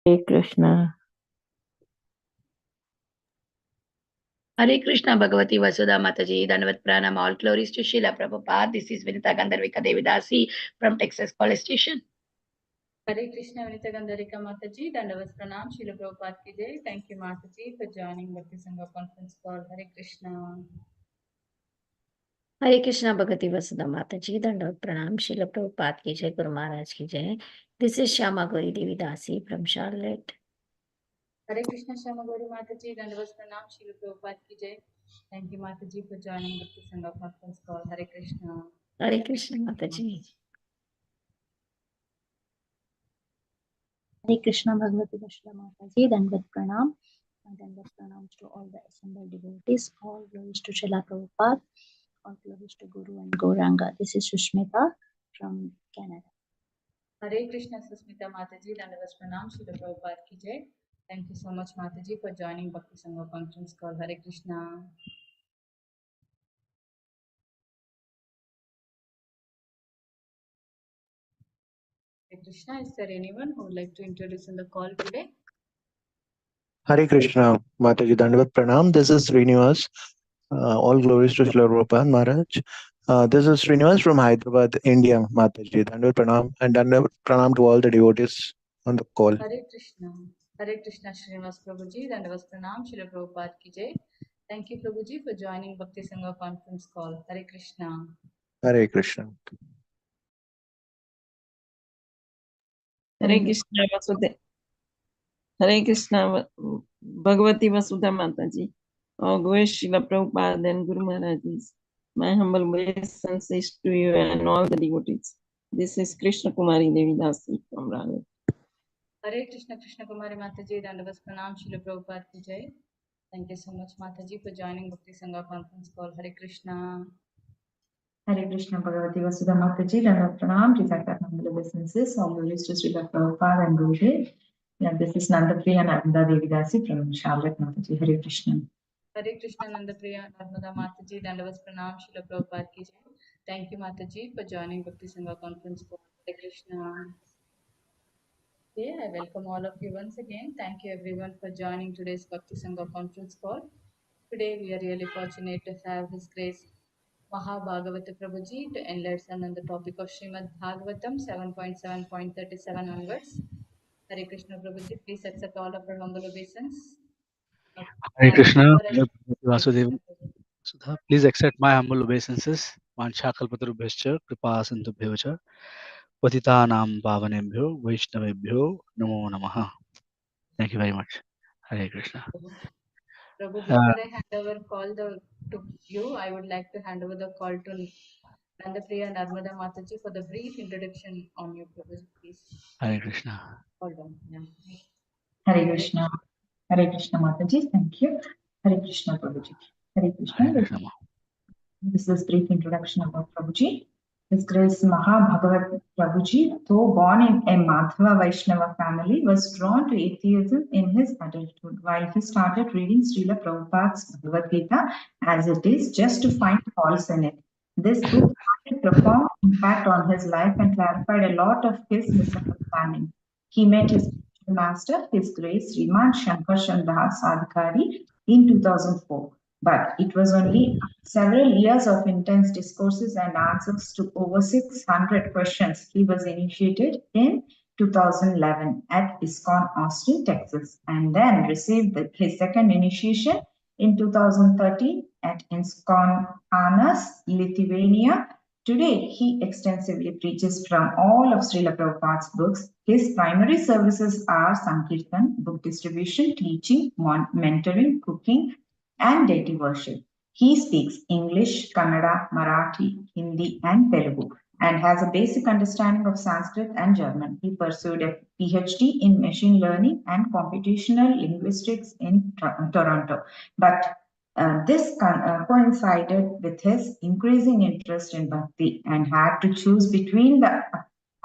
Hare Krishna. Hare Krishna Bhagavati Vasudha Mataji, Dandavat Pranam, all glories to Srila Prabhupada. This is Vinita Gandharvika Devidasi from Texas College Station. Hare Krishna Vinita Gandharvika Mataji, Dandavat Pranam, Srila Prabhupada ki jai. Thank you Mataji for joining Bhakti Sangha conference call. Hare Krishna. Hare Krishna Bhagavati Vasudha Mataji, Dandavat Pranam, Srila Prabhupada ki jai, Guru Maharaj ki jai. This is Shyama Gauri Devidasi from Charlotte. Hare Krishna Shama Gauri Mataji, Dandavat Pranam, Srila Prabhupada ki jai. Thank you Mataji for joining Bhakti Sangha conference call. Hare Krishna. Hare Krishna Mataji. Hare Krishna Bhagavati Vasudha Mataji, Dandavat Pranam. Dandavat Pranam to all the assembled devotees. All glories to Srila Prabhupada. All glories to Guru and Gauranga. This is Sushmita from Canada. Hare Krishna Susmita Mataji, Dandavat Pranam, Srila Prabhupada ki jai. Thank you so much Mataji for joining Bhakti Sangha conference call. Hare Krishna. Hare Krishna, is there anyone who would like to introduce in the call today? Hare Krishna, Mataji Dandavat Pranam. This is Srinivas. All glories to Srila Prabhupada Maharaj. This is Srinivas from Hyderabad, India, Mataji. Dandavat Pranam and Dandavat Pranam to all the devotees on the call. Hare Krishna. Hare Krishna Srinivas Prabhuji, Dandavat Pranam, Srila Prabhupada ki jai. Thank you Prabhuji for joining Bhakti Sangha conference call. Hare Krishna. Hare Krishna. Hare Krishna Vasudha. Hare Krishna Bhagavati Vasudha Mataji. All glories Srila Prabhupada and Guru Maharaj's. My humble obeisances to you and all the devotees. This is Krishna Kumari Devidasi from Raleigh. Hare Krishna Krishna Kumari Mataji, Dandavat Pranam, Srila Prabhupada ki jai. Thank you so much Mataji for joining Bhakti Sangha conference call. Hare Krishna. Hare Krishna Bhagavati Vasudha Mataji, Dandavat Pranam, Tisakar humble obeisances. All glories to Srila Prabhupada and Gurudev. Yeah, this is Nandapriya Narmada Devidasi from Charlotte, Mataji. Hare Krishna. Hare Krishna Nandapriya Narmada Mataji, Dandavat Pranam, Srila Prabhupada ki jai. Thank you Mataji for joining Bhakti Sangha conference call. Hare Krishna. Okay, I welcome all of you once again. Thank you everyone for joining today's Bhakti Sangha conference call. Today we are really fortunate to have His Grace Mahabhagavat Prabhuji to enlighten on the topic of Srimad Bhagavatam 7.7.37 onwards. Hare Krishna Prabhuji, please accept all of our humble obeisance. Hare Krishna, Vasudeva. Please accept my humble obeisances. Vanchakalpatarubhyascha, kripa sindhubhyo patitanam pavanebhyo, vaishnavebhyo, namo namaha. Thank you very much. Hare Krishna. Prabhu, before I hand over call to you, I would like to hand over the call to Nandapriya Narmada Mataji for the brief introduction on you, Prabhu, please. Hare Krishna. Hold on. Yeah. Hare Krishna. Hare Krishna Mataji, thank you. Hare Krishna Prabhuji. Hare Krishna. Hare Krishna. This is brief introduction about Prabhuji. His Grace Mahabhagavat Prabhuji, though born in a Madhava Vaishnava family, was drawn to atheism in his adulthood while he started reading Srila Prabhupada's Bhagavad Gita as it is just to find faults in it. This book had a profound impact on his life and clarified a lot of his misunderstanding. He met his master, His Grace Srimad Shankar Das Adhikari, in 2004. But it was only several years of intense discourses and answers to over 600 questions he was initiated in 2011 at ISKCON Austin, Texas, and then received his second initiation in 2013 at ISKCON Anas, Lithuania. Today, he extensively preaches from all of Srila Prabhupada's books. His primary services are Sankirtan, book distribution, teaching, mentoring, cooking, and deity worship. He speaks English, Kannada, Marathi, Hindi, and Telugu, and has a basic understanding of Sanskrit and German. He pursued a PhD in machine learning and computational linguistics in Toronto. But this coincided with his increasing interest in Bhakti and had to choose between the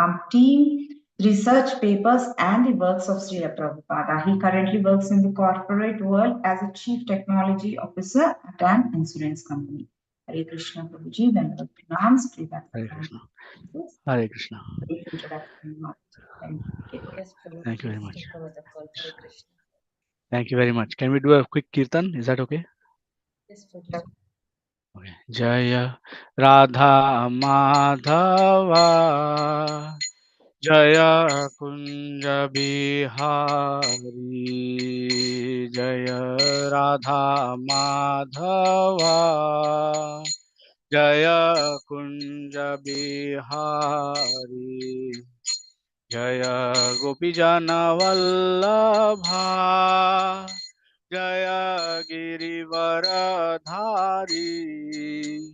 umpteen research papers and the works of Srila Prabhupada. He currently works in the corporate world as a chief technology officer at an insurance company. Hare Krishna Prabhuji, Dandavat Pranam, Sri Hare Bhakti Krishna. This Hare Krishna. brief introduction. Thank you. Yes, Prabhu, Thank you very please much. take over the call. Hare Krishna. Thank you very much. Can we do a quick kirtan? Is that okay? Yes, Prabhu. Okay. Jaya Radha Madhava Jaya Kunja Bihari Jaya Radha Madhava Jaya Kunja Bihari Jaya Gopijana Vallabha Jaya Girivaradhari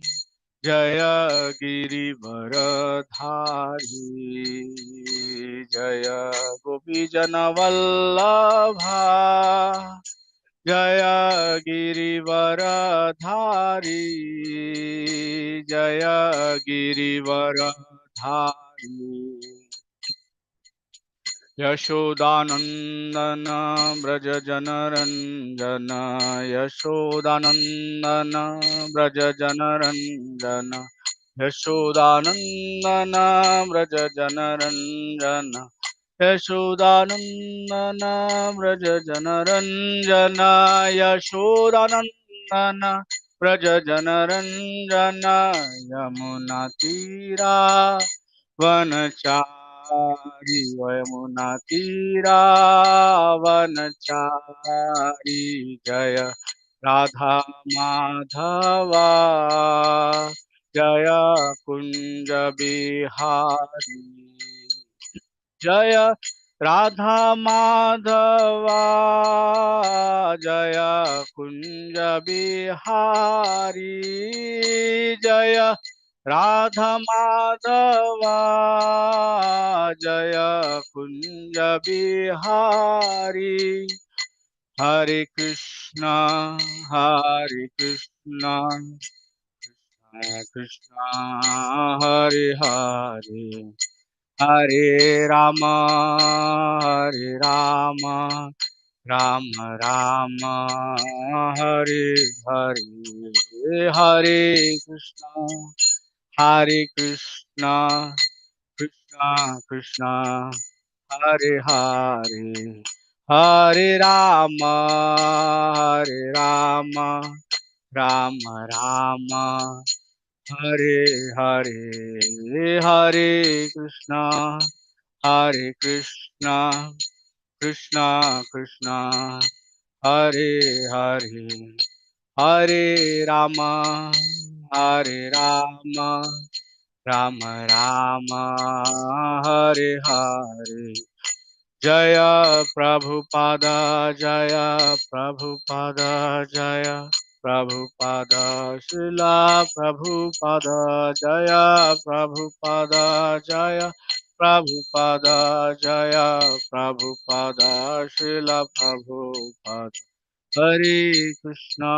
Jaya Girivaradhari Jaya Gopijana Vallabha Jaya Girivaradhari Jaya Girivaradhari Yashodanandana Braja Janaranjana Yashodanandana Braja Janaranjana Yashodanandana Braja Janaranjana Yashodanandana Braja Janaranjana Yashodanandana Braja Janaranjana Yamuna Tira वनचारी Yamuna तीरा वनचारी जय राधा माधवा जय कुंज बिहारी जय राधा माधवा जय कुंज बिहारी जय राधा माधवा जय कुंज बिहारी हरे कृष्णा कृष्णा कृष्णा हरे हरे हरे राम राम राम हरे हरे हरे कृष्णा कृष्णा कृष्णा हरे हरे हरे राम राम राम हरे हरे हरे कृष्णा कृष्णा कृष्णा हरे हरे हरे राम राम राम हरे हरे जय प्रभुपाद जय प्रभुपाद जय प्रभुपाद शिला प्रभुपाद जय प्रभुपाद जय प्रभुपाद जय प्रभुपाद शिला प्रभुपाद हरे कृष्णा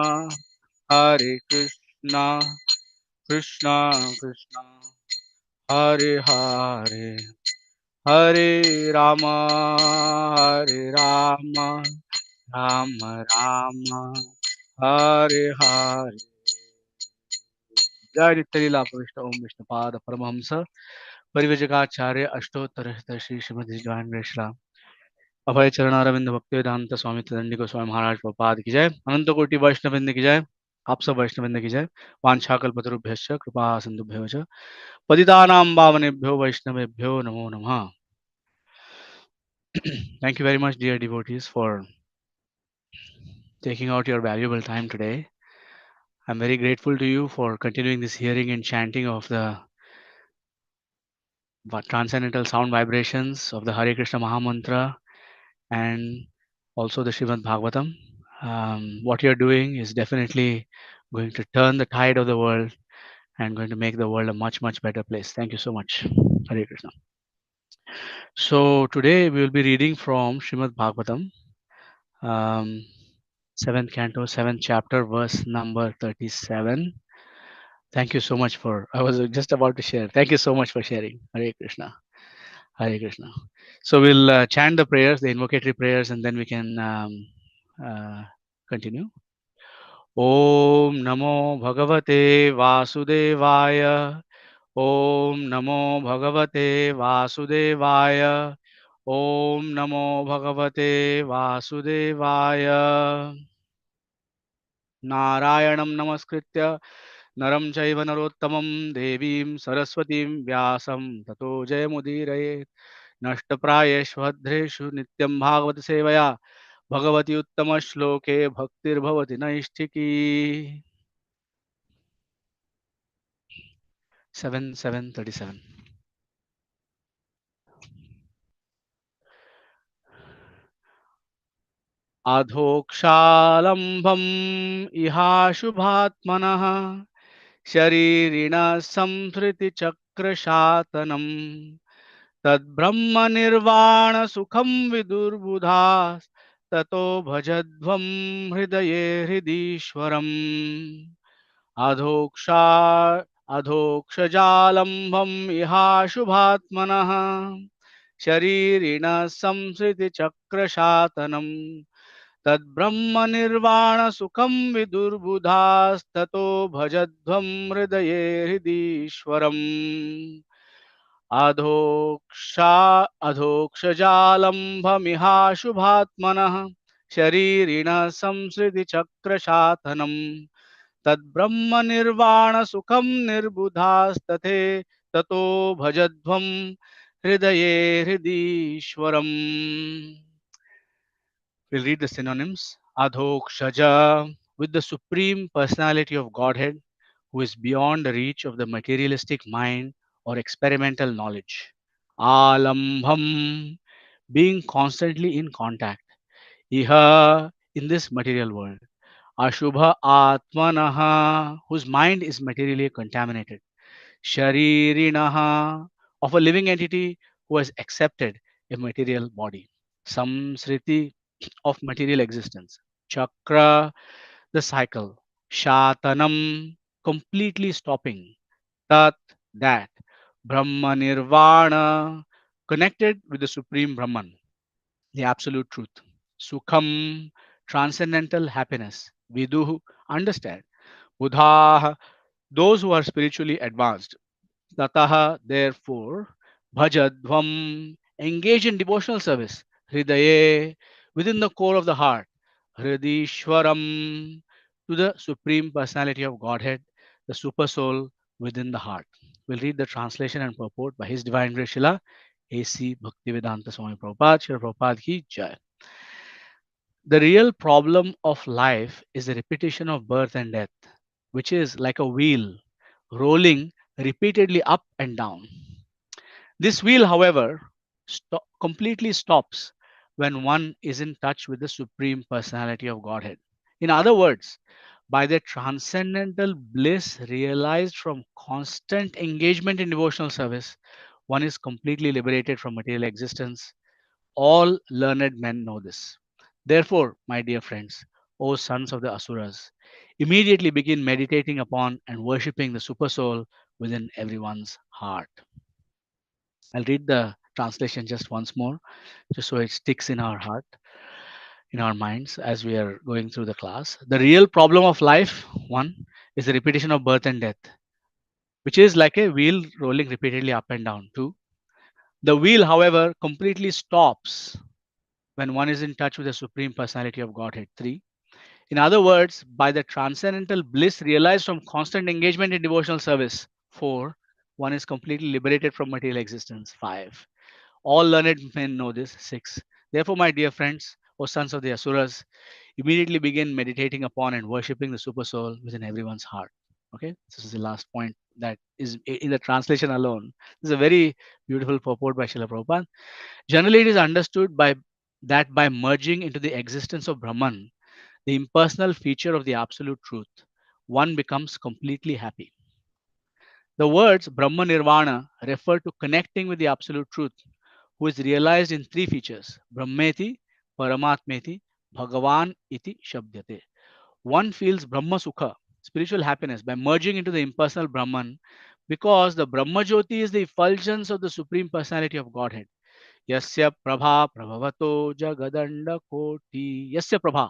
कृष्णा कृष्णा हरे हरे हरे राम राम राम हरे हरे जय नित्यलीला प्रविष्ट ओम विष्णुपाद परमहंस परिव्रजकाचार्य अष्टोत्तर श्री श्रीमद श्रीराम अभय चरणारविंद भक्तिवेदांत स्वामी तदंडी गोस्वामी महाराज प्रपाद की जय अनंत कोटि वैष्णवृंद की जय आप सब वैष्णवृंद की जय वांछाकल्पतरुभ्यश्च कृपा सिंधुभ्यो च पतितानां पावनेभ्यो वैष्णवेभ्यो नमो नमः Thank you very much, dear devotees, for taking out your valuable time today. I'm very grateful to you for continuing this hearing and chanting of the transcendental sound vibrations of the Hare Krishna Mahamantra and also the Srimad Bhagavatam. What you're doing is definitely going to turn the tide of the world and going to make the world a much, much better place. Thank you so much. Hare Krishna. So today we will be reading from Srimad Bhagavatam, 7th canto, 7th chapter, verse number 37. Thank you so much for, I was just about to share. Thank you so much for sharing. Hare Krishna. Hare Krishna. So we'll chant the prayers, the invocatory prayers, and then we can continue. Om Namo Bhagavate Vasudevaya. Om Namo Bhagavate Vasudevaya. Om Namo Bhagavate Vasudevaya. Narayanam Namaskritya Naram Chaiva Narottamam Devim Saraswatim Vyasam Tato Jayamudiraye Nashtaprayeshvadreshu Nityam Bhagavata Sevaya Bhagavati Uttama Shloke Bhaktir Bhavati Naishtiki. 7:37. Adhokshalambham ihashubhatmanah sharirina samsriti chakrashatanam tad brahma nirvana sukham vidurbudhas tato bhajadvam hridaye hridishwaram adhokshajalambham ihashubhatmanah sharirina samsriti chakrashatanam tad brahma nirvana sukham vidurbudhastato bhajadvam hridaye hridishwaram adhokshajalambhamihashubhatmanah sharirina samsriti chakrashatanam tad brahma nirvana sukham nirbudhastate tato bhajadvam hridaye hridishwaram. We'll read the synonyms. Adhokshaja, with the Supreme Personality of Godhead, who is beyond the reach of the materialistic mind or experimental knowledge. Alambham, being constantly in contact. Iha, in this material world. Ashubha Atmanaha, whose mind is materially contaminated. Sharirinaha, of a living entity who has accepted a material body. Samsriti, of material existence. Chakra, the cycle. Shatanam, completely stopping. Tat, that. Brahma Nirvana, connected with the Supreme Brahman, the Absolute Truth. Sukham, transcendental happiness. Viduhu, understand. Buddha, those who are spiritually advanced. Tataha, therefore, bhajadvam, engage in devotional service. Hridaye, within the core of the heart. Hridishwaram, to the Supreme Personality of Godhead, the Super Soul within the heart. We'll read the translation and purport by His Divine Grace Srila A.C. Bhaktivedanta Swami Prabhupada, Srila Prabhupada Ki Jai. The real problem of life is the repetition of birth and death, which is like a wheel rolling repeatedly up and down. This wheel, however, completely stops when one is in touch with the Supreme Personality of Godhead. In other words, by the transcendental bliss realized from constant engagement in devotional service, one is completely liberated from material existence. All learned men know this. Therefore, my dear friends, O sons of the Asuras, immediately begin meditating upon and worshipping the Super Soul within everyone's heart. I'll read the translation just once more, just so it sticks in our heart, in our minds as we are going through the class. The real problem of life, one, is the repetition of birth and death, which is like a wheel rolling repeatedly up and down. Two, the wheel, however, completely stops when one is in touch with the Supreme Personality of Godhead. Three, in other words, by the transcendental bliss realized from constant engagement in devotional service. Four, one is completely liberated from material existence. Five, all learned men know this. Six, therefore, my dear friends, O sons of the Asuras, immediately begin meditating upon and worshipping the Super Soul within everyone's heart. Okay, this is the last point that is in the translation alone. This is a very beautiful purport by Srila Prabhupada. Generally, it is understood by merging into the existence of Brahman, the impersonal feature of the absolute truth, one becomes completely happy. The words Brahma Nirvana refer to connecting with the absolute truth, who is realized in three features: Brahmeti, Paramatmeti, Bhagavan iti Shabdyate. One feels Brahma Sukha, spiritual happiness, by merging into the impersonal Brahman, because the Brahma Jyoti is the effulgence of the Supreme Personality of Godhead. Yasya Prabha Prabhavato Jagadanda Koti. Yasya Prabha,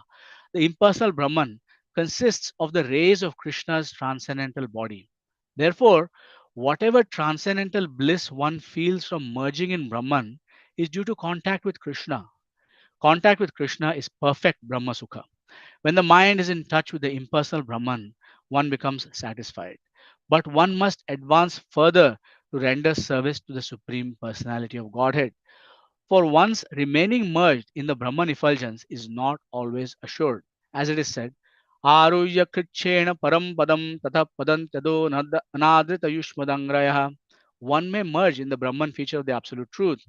the impersonal Brahman, consists of the rays of Krishna's transcendental body. Therefore, whatever transcendental bliss one feels from merging in Brahman is due to contact with Krishna. Contact with Krishna is perfect Brahma Sukha. When the mind is in touch with the impersonal Brahman, one becomes satisfied. But one must advance further to render service to the Supreme Personality of Godhead. For one's remaining merged in the Brahman effulgence is not always assured. As it is said, Aruyya Kritchena Param Padam Tatha Padam Tado Anadrita Yushmadangraya. One may merge in the Brahman feature of the Absolute Truth.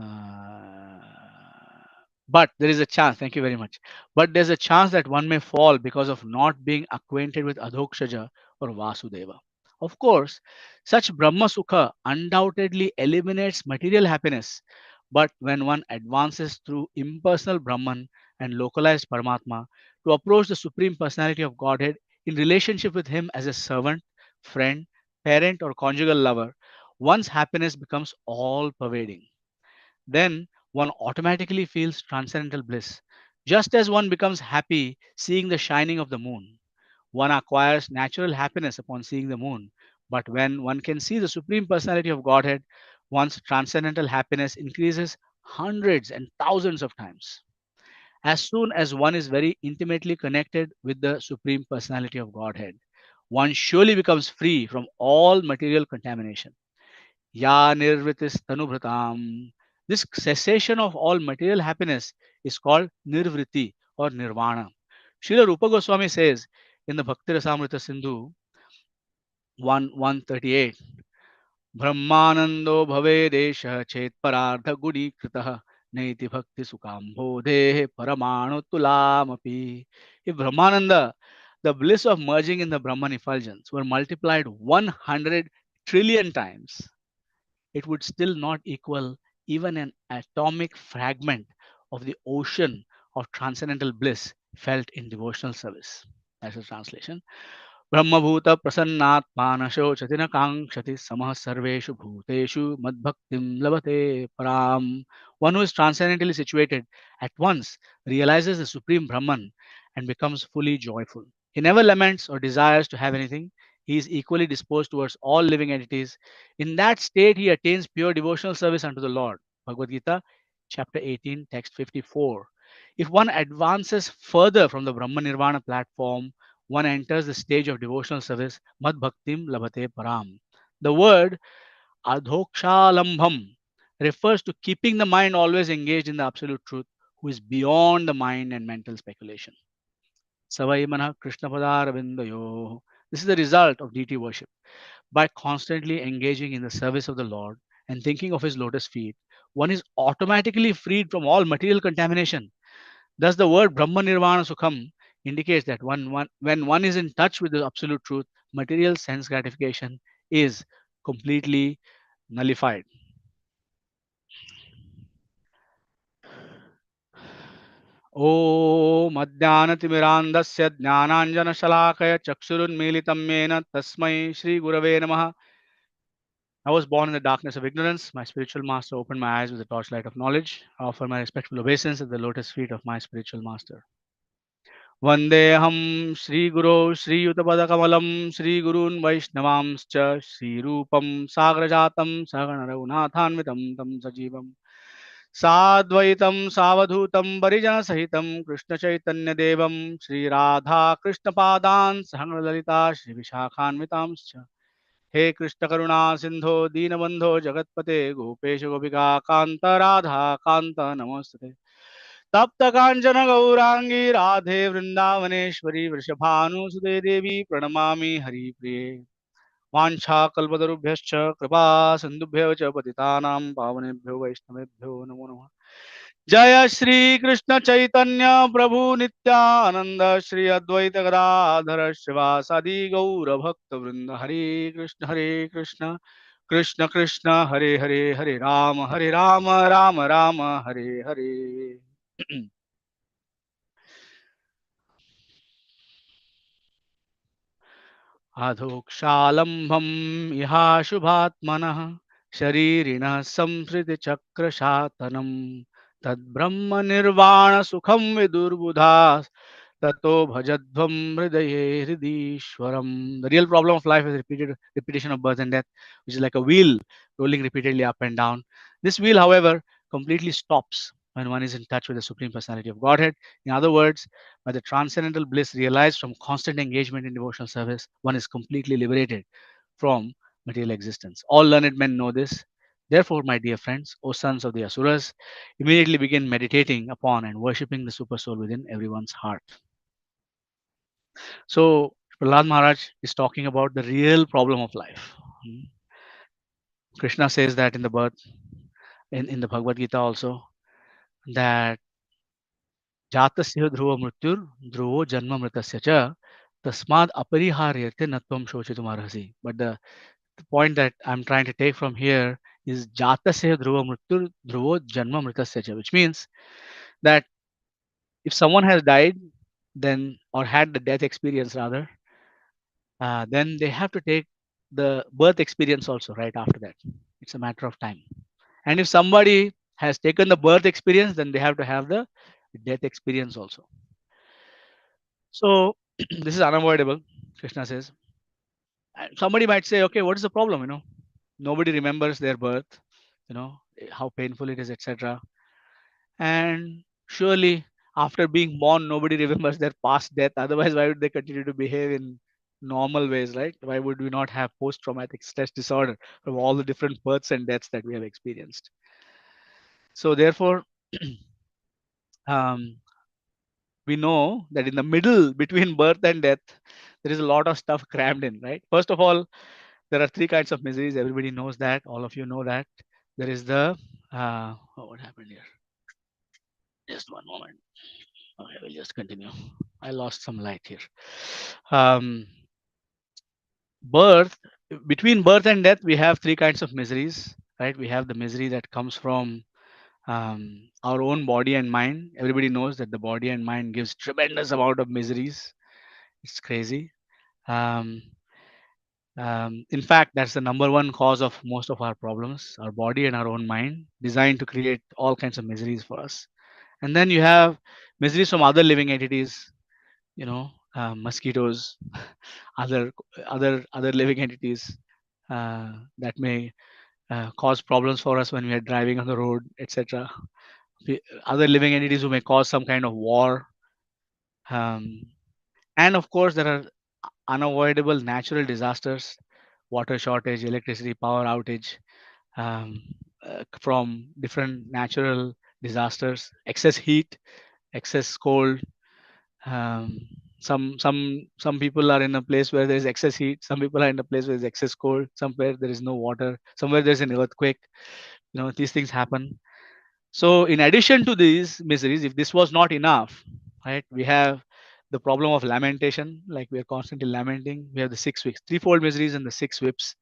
Uh, but there is a chance, thank you very much. But there's a chance that one may fall because of not being acquainted with Adhokshaja or Vasudeva. Of course, such Brahma Sukha undoubtedly eliminates material happiness. But when one advances through impersonal Brahman and localized Paramatma to approach the Supreme Personality of Godhead in relationship with Him as a servant, friend, parent, or conjugal lover, one's happiness becomes all pervading. Then one automatically feels transcendental bliss. Just as one becomes happy seeing the shining of the moon, one acquires natural happiness upon seeing the moon. But when one can see the Supreme Personality of Godhead, one's transcendental happiness increases hundreds and thousands of times. As soon as one is very intimately connected with the Supreme Personality of Godhead, one surely becomes free from all material contamination. Ya nirvritis tanubhratam. This cessation of all material happiness is called nirvriti or nirvana. Srila Rupa Goswami says in the Bhakti Rasamrita Sindhu 1:138, Brahmanando bhave desha chet parardha gudi kritah naiti bhakti sukambodhe paramano tulamapi. If Brahmananda, the bliss of merging in the Brahman effulgence, were multiplied 100 trillion times, it would still not equal even an atomic fragment of the ocean of transcendental bliss felt in devotional service. That's the translation. Brahmabhuta prasannatmana shochati na kankshati samah sarveshu bhuteshu madbhaktim labate param. One who is transcendently situated at once realizes the Supreme Brahman and becomes fully joyful. He never laments or desires to have anything. He is equally disposed towards all living entities. In that state, he attains pure devotional service unto the Lord. Bhagavad Gita, chapter 18, text 54. If one advances further from the Brahma Nirvana platform, one enters the stage of devotional service, Mad Bhaktim Labhate Param. The word Adhokshalambham refers to keeping the mind always engaged in the absolute truth, who is beyond the mind and mental speculation. Savai Manah Krishna Padar Vindayo. This is the result of deity worship. By constantly engaging in the service of the Lord and thinking of His lotus feet, one is automatically freed from all material contamination. Thus, the word Brahma Nirvana Sukham indicates that when one is in touch with the absolute truth, material sense gratification is completely nullified. ॐ अज्ञानतिमिरान्धस्य ज्ञानाञ्जनशलाकया चक्षुरुन्मीलितं येन तस्मै श्रीगुरवे नमः. I was born in the darkness of ignorance. My spiritual master opened my eyes with the torchlight of knowledge. I offer my respectful obeisance at the lotus feet of my spiritual master. Vandeham Sri Guru Sri Utapadakamalaam Sri Gurun Vaishnavamscha Sri Rupam Sagrajatam Sagana Raghunathanvitam Tam Sajivam Sadvaitam Savadhutam Parijana Sahitam Krishna Chaitanya Devam Sri Radha Krishna Padan Sahana Lalita Sri Vishakhanvitamscha. हे कृष्ण करुणा सिंधो दीनबंधो जगतपते गोपेश गोपिका कांत राधा कांत नमस्ते तप्त कांचन गौरांगी राधे वृंदावनेश्वरी वृषभानुसुते देवी प्रणमामि हरिप्रिये वाञ्छाकल्पतरुभ्यश्च कृपा सिन्धुभ्यो च पतितानां पावनेभ्यो वैष्णवेभ्यो नमो नमः जय श्री कृष्ण चैतन्य प्रभु नित्यानंद श्री अद्वैत गदाधर शिवासादि गौर भक्त वृंद हरे कृष्ण कृष्ण कृष्ण हरे हरे हरे राम राम राम हरे हरे. अधोक्षालम्भम् इहाशुभात्मनः शरीरिणः संसृतिचक्रशातनम् तद्ब्रह्म निर्वाण सुखं विदुर्बुधा Tato bhajadvam hridaye hridishwaram. The real problem of life is repetition of birth and death, which is like a wheel rolling repeatedly up and down. This wheel, however, completely stops when one is in touch with the Supreme Personality of Godhead. In other words, by the transcendental bliss realized from constant engagement in devotional service, one is completely liberated from material existence. All learned men know this. Therefore, my dear friends, O sons of the Asuras, immediately begin meditating upon and worshipping the Super Soul within everyone's heart. So, Prahlad Maharaj is talking about the real problem of life. Hmm. Krishna says that in the birth, in the Bhagavad Gita also, that Jatasya dhruva mrityur dhruvo janma mritasya cha tasmad apariharyate natvam shochitum. But the point that I'm trying to take from here is Jatasya dhruva mrityur dhruvo janma mritasya cha, which means that if someone has died, then or had the death experience rather, then they have to take the birth experience also right after that. It's a matter of time. And if somebody has taken the birth experience, then they have to have the death experience also. So this is unavoidable, Krishna says. And somebody might say, okay, what is the problem? Nobody remembers their birth, how painful it is, etc. And surely after being born, nobody remembers their past death. Otherwise, why would they continue to behave in normal ways, right? Why would we not have post-traumatic stress disorder from all the different births and deaths that we have experienced? So therefore, we know that in the middle between birth and death, there is a lot of stuff crammed in, right? First of all, there are three kinds of miseries. Everybody knows that. All of you know that. There is the, what happened here? Just one moment. Okay, we'll just continue. I lost some light here. Birth, between birth and death, we have three kinds of miseries, right? We have the misery that comes from our own body and mind. Everybody knows that the body and mind gives tremendous amount of miseries. It's crazy. In fact, that's the number one cause of most of our problems, our body and our own mind, designed to create all kinds of miseries for us. And then you have miseries from other living entities, mosquitoes, other living entities that may cause problems for us when we are driving on the road, etc. Other living entities who may cause some kind of war. And of course, there are unavoidable natural disasters, water shortage, electricity, power outage, from different natural disasters, excess heat, excess cold. Some people are in a place where there is excess heat. Some people are in a place where there is excess cold. Somewhere there is no water. Somewhere there is an earthquake. These things happen. So in addition to these miseries, if this was not enough, right, we have the problem of lamentation, like we are constantly lamenting. We have the 6 whips, threefold miseries and the 6 whips,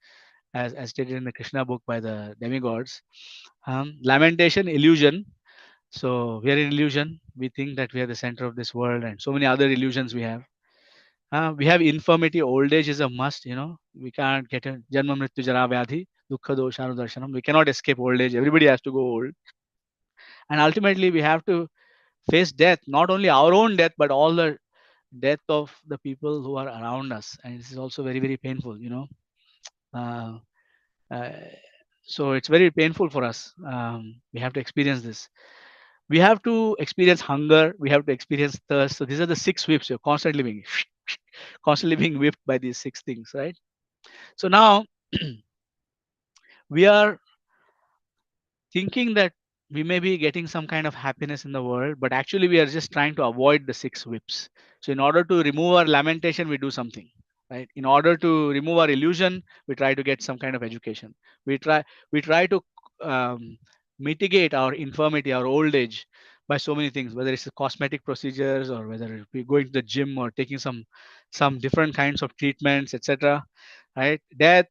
as stated in the Krishna book by the demigods. Lamentation, illusion. So we are in illusion. We think that we are the center of this world, and so many other illusions we have. We have infirmity. Old age is a must. We can't get a janma mrityu jara vyadhi dukkha doshanu darshanam. We cannot escape old age. Everybody has to go old, and ultimately we have to face death, not only our own death, but all the death of the people who are around us. And this is also very, very painful, uh, uh, so it's very painful for us. We have to experience this. We have to experience hunger. We have to experience thirst. So these are the 6 whips. You're constantly being constantly being whipped by these 6 things, right? So now we are thinking that we may be getting some kind of happiness in the world, but actually we are just trying to avoid the 6 whips. So in order to remove our lamentation, we do something, right? In order to remove our illusion, we try to get some kind of education. We try to mitigate our infirmity, our old age, by so many things, whether it's cosmetic procedures or whether we're going to the gym or taking some different kinds of treatments, etc. Right? Death,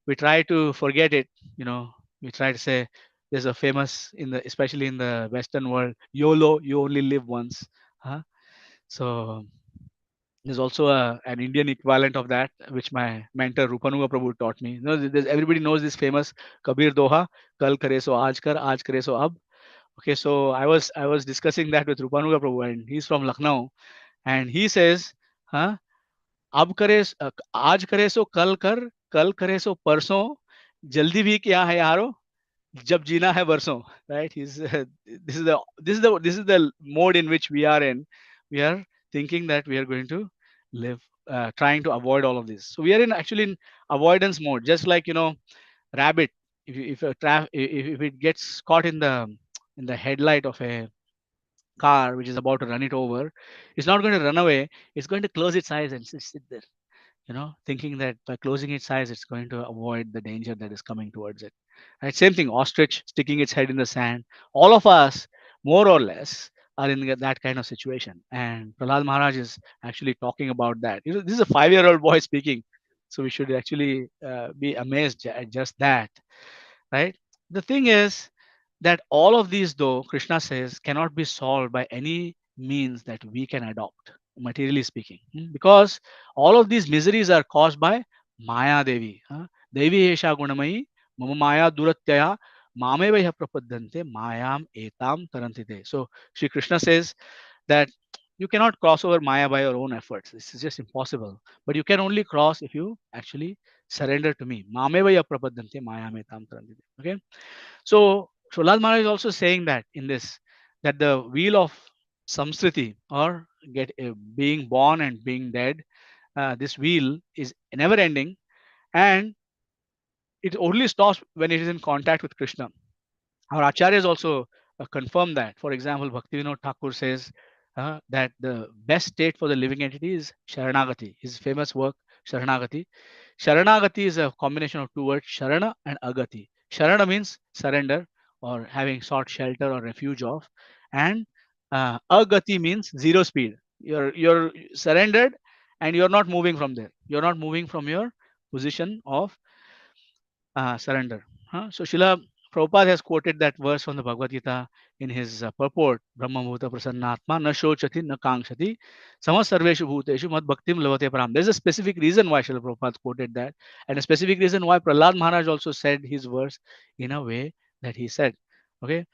we try to forget it. We try to say, there's a famous, especially in the Western world, YOLO, you only live once. So there's also an Indian equivalent of that, which my mentor Rupanuga Prabhu taught me. Everybody knows this famous Kabir Doha, Kal kare so aaj kare so ab. Okay, so I was discussing that with Rupanuga Prabhu, and he's from Lucknow, And he says, huh, अब करे आज करे सो कल करे सो परसों, जल्दी भी क्या है यारो, जब जीना है बरसों. Right? This is the mode in which we are in. We are thinking that we are going to live, trying to avoid all of this. So we are actually in avoidance mode, just like, rabbit. If it gets caught in the headlight of a car which is about to run it over, it's not going to run away. It's going to close its eyes and sit there, thinking that by closing its eyes, it's going to avoid the danger that is coming towards it. Right? Same thing, ostrich sticking its head in the sand. All of us, more or less, are in that kind of situation. And Prahlad Maharaj is actually talking about that. This is a 5-year-old boy speaking. So we should actually be amazed at just that. Right? The thing is that all of these, though, Krishna says, cannot be solved by any means that we can adopt, materially speaking. Because all of these miseries are caused by Maya Devi. Devi Esha Gunamayi, Mama Maya Duratyaya, Mameva Iha Prapaddante, Mayam Etam Tarantite. So Sri Krishna says that you cannot cross over Maya by your own efforts. This is just impossible. But you can only cross if you actually surrender to me. Mameva Iha Prapaddante, Mayam Etam Tarantite. Okay. So Prahlad Maharaj is also saying that in this, that the wheel of samsriti, or being born and being dead, this wheel is never ending, and it only stops when it is in contact with Krishna. Our acharyas also confirm that. For example, Bhaktivinoda Thakur says that the best state for the living entity is Sharanagati. His famous work, Sharanagati. Sharanagati is a combination of two words, Sharana and Agati. Sharana means surrender, or having sought shelter or refuge of, and Agati means zero speed. You're surrendered, and you're not moving from there. You're not moving from your position of surrender. So Srila Prabhupada has quoted that verse from the Bhagavad Gita in his purport, Brahma Bhuta Prasannatma na shochati na kangshati samasarveshu bhuteshu mad bhaktim lavate param. There's a specific reason why Srila Prabhupada quoted that, and a specific reason why Prahlad Maharaj also said his verse in a way that he said. Okay,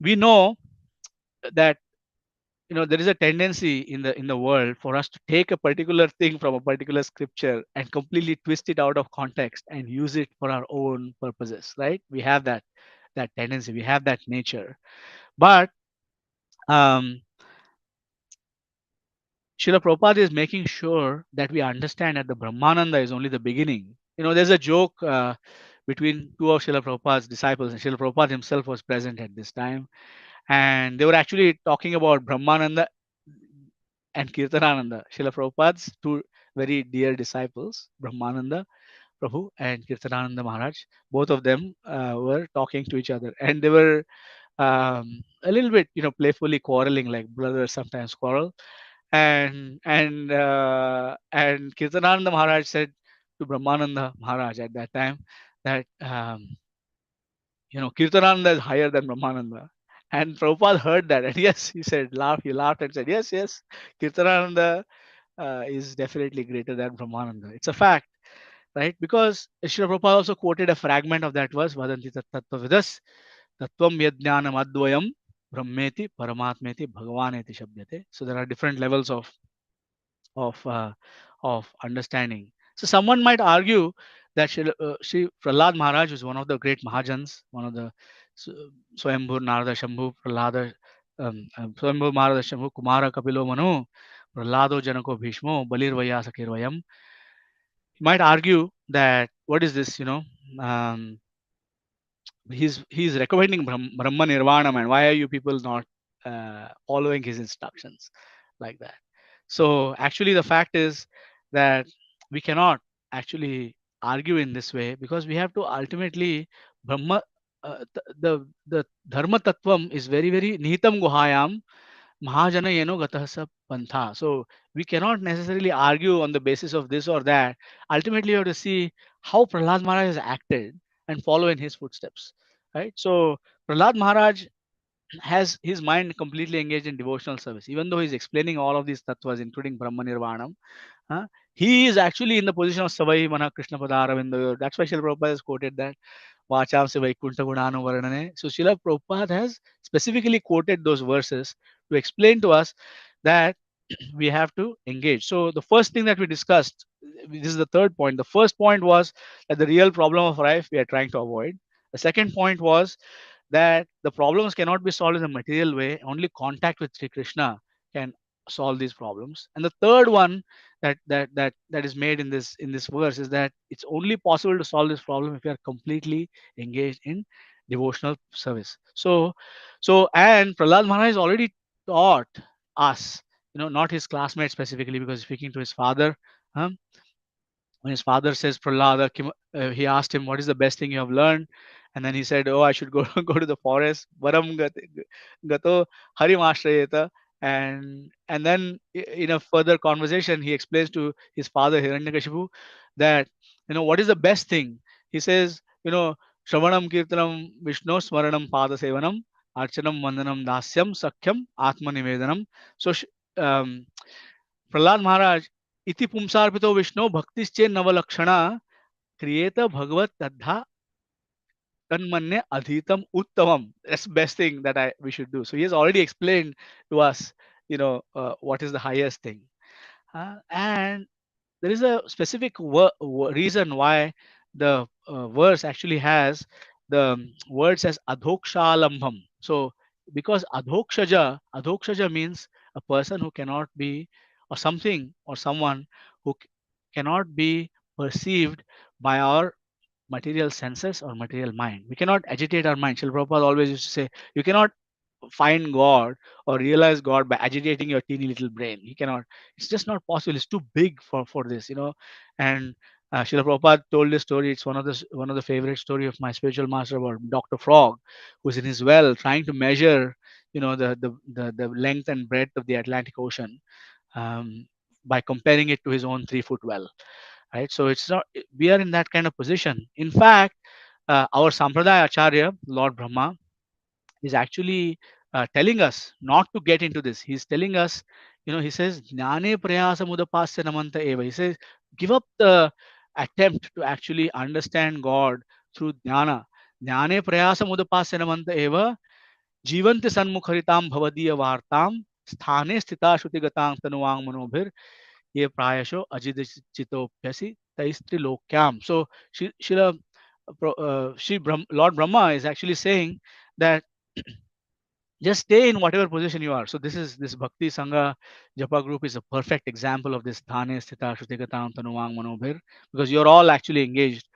we know that there is a tendency in the world for us to take a particular thing from a particular scripture and completely twist it out of context and use it for our own purposes, right? We have that tendency, we have that nature. But Srila Prabhupada is making sure that we understand that the Brahmananda is only the beginning. There's a joke between two of Srila Prabhupada's disciples, and Srila Prabhupada himself was present at this time, and they were actually talking about Brahmananda and Kirtanananda, Srila Prabhupada's two very dear disciples, Brahmananda Prabhu and Kirtanananda Maharaj. Both of them were talking to each other, and they were a little bit, playfully quarreling, like brothers sometimes quarrel. And Kirtanananda Maharaj said to Brahmananda Maharaj at that time that Kirtanananda is higher than Brahmananda. And Prabhupada heard that, and yes, he laughed and said, yes, Kirtanananda is definitely greater than Brahmananda. It's a fact, right? Because Srila Prabhupada also quoted a fragment of that verse, Vadanti tattvavidas tattvam yajnanam advayam brahmeti paramatmeti bhagavaneti shabdyate. So there are different levels of understanding. So someone might argue that Sri Prahlad Maharaj is one of the great Mahajans, one of the Swayambhur Narada Shambhu Prahlada Swayambhur Narada Shambhu Kumara Kapilo Manu Prahlado Janako Bhishmo Balir Vayasa Kirvayam. You might argue that what is this? He's recommending Brahma Nirvana, and why are you people not following his instructions like that? So actually, the fact is that we cannot actually argue in this way, because we have to ultimately Brahma. The Dharma Tattvam is very, very Nihitam Guhayam Mahajana Yeno Gatahasa Pantha. So we cannot necessarily argue on the basis of this or that. Ultimately, you have to see how Prahlad Maharaj has acted and follow in his footsteps. Right? So Prahlad Maharaj has his mind completely engaged in devotional service, even though he's explaining all of these tattvas, including Brahma Nirvanam. He is actually in the position of Savai Mana Krishna Padaravinda. That's why Srila Prabhupada has quoted that Vacham se Vaikuntha Gunanu Varnane. So Srila Prabhupada has specifically quoted those verses to explain to us that we have to engage. So the first thing that we discussed, this is the third point. The first point was that the real problem of life we are trying to avoid. The second point was that the problems cannot be solved in a material way. Only contact with Sri Krishna can solve these problems. And the third one that is made in this verse is that it's only possible to solve this problem if you are completely engaged in devotional service. So and Prahlad Maharaj already taught us, not his classmates specifically, because speaking to his father, um, when his father says Prahlada, he asked him, "What is the best thing you have learned?" And then he said, "Oh, I should go go to the forest. Varam gato harim ashrayeta." And then in a further conversation, he explains to his father Hiranyakashipu that, what is the best thing. He says, Shravanam Kirtanam Vishnu Smaranam Pada Sevanam Archanam Vandanam Dasyam Sakhyam Atma Nivedanam. So um, Prahlad Maharaj, iti pumsarpito Vishnu bhaktische navalakshana kriyeta bhagavat tadha tanmanya adhitam uttamam. That's the best thing that we should do. So he has already explained to us, what is the highest thing. And there is a specific reason why the verse actually has the words as adhokshalambham. So because adhokshaja means a person who cannot be, or something or someone who cannot be perceived by our material senses or material mind. We cannot agitate our mind. Srila Prabhupada always used to say, you cannot find God or realize God by agitating your teeny little brain. He cannot. It's just not possible. It's too big for this. And Srila Prabhupada told this story. It's one of the favorite story of my spiritual master about Dr. Frog, who's in his well trying to measure, the length and breadth of the Atlantic Ocean, by comparing it to his own 3-foot well. Right. So it's not. We are in that kind of position. In fact, our Sampradaya Acharya, Lord Brahma, is actually telling us not to get into this. He's telling us, he says, Jnane prayasa mudapasya namanta eva. He says, give up the attempt to actually understand God through jnana. Jnane prayasa mudapasya namanta eva. Jivanti sanmukharitam bhavadiya vartam. Sthane sthita shrutigataang tanuang manobhir. Ye prayasho ajidachitopyasi taistri lokyam. So Lord Brahma is actually saying that just stay in whatever position you are. So this Bhakti Sangha Japa group is a perfect example of this Thane Sthita Shrutigataam Tanuang Manobhir, because you're all actually engaged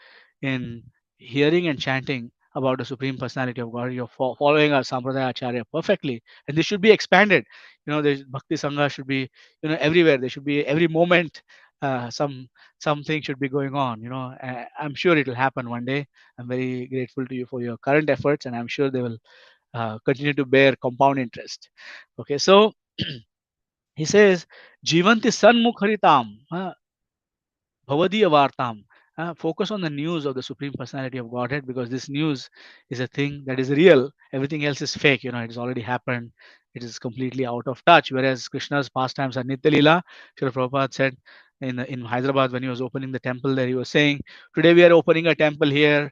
in hearing and chanting about the Supreme Personality of God. You're following our Sampradaya Acharya perfectly, and this should be expanded. The Bhakti Sangha should be, everywhere. There should be every moment something should be going on. I'm sure it will happen one day. I'm very grateful to you for your current efforts, and I'm sure they will continue to bear compound interest. Okay, so he says, Jivanti Sanmukharitam, Bhavadiya Vartam. Focus on the news of the Supreme Personality of Godhead, because this news is a thing that is real. Everything else is fake. It has already happened. It is completely out of touch. Whereas Krishna's pastimes are Nitya Leela. Srila Prabhupada said in Hyderabad, when he was opening the temple there, he was saying, today we are opening a temple here,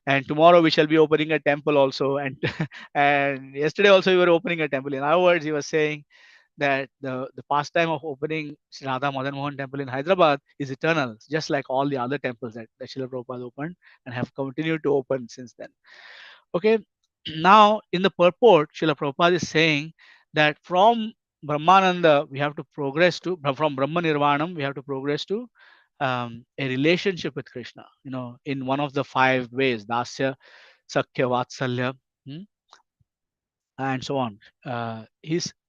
and tomorrow we shall be opening a temple also, and and yesterday also we were opening a temple. In other words, he was saying that the pastime of opening Sri Radha Madan Mohan temple in Hyderabad is eternal, just like all the other temples that Srila Prabhupada opened and have continued to open since then. Okay, now in the purport, Srila Prabhupada is saying that from Brahmananda we have to progress to, from Brahma Nirvanam we have to progress to a relationship with Krishna, in one of the 5 ways: Dasya, Sakya, Vatsalya, and so on, and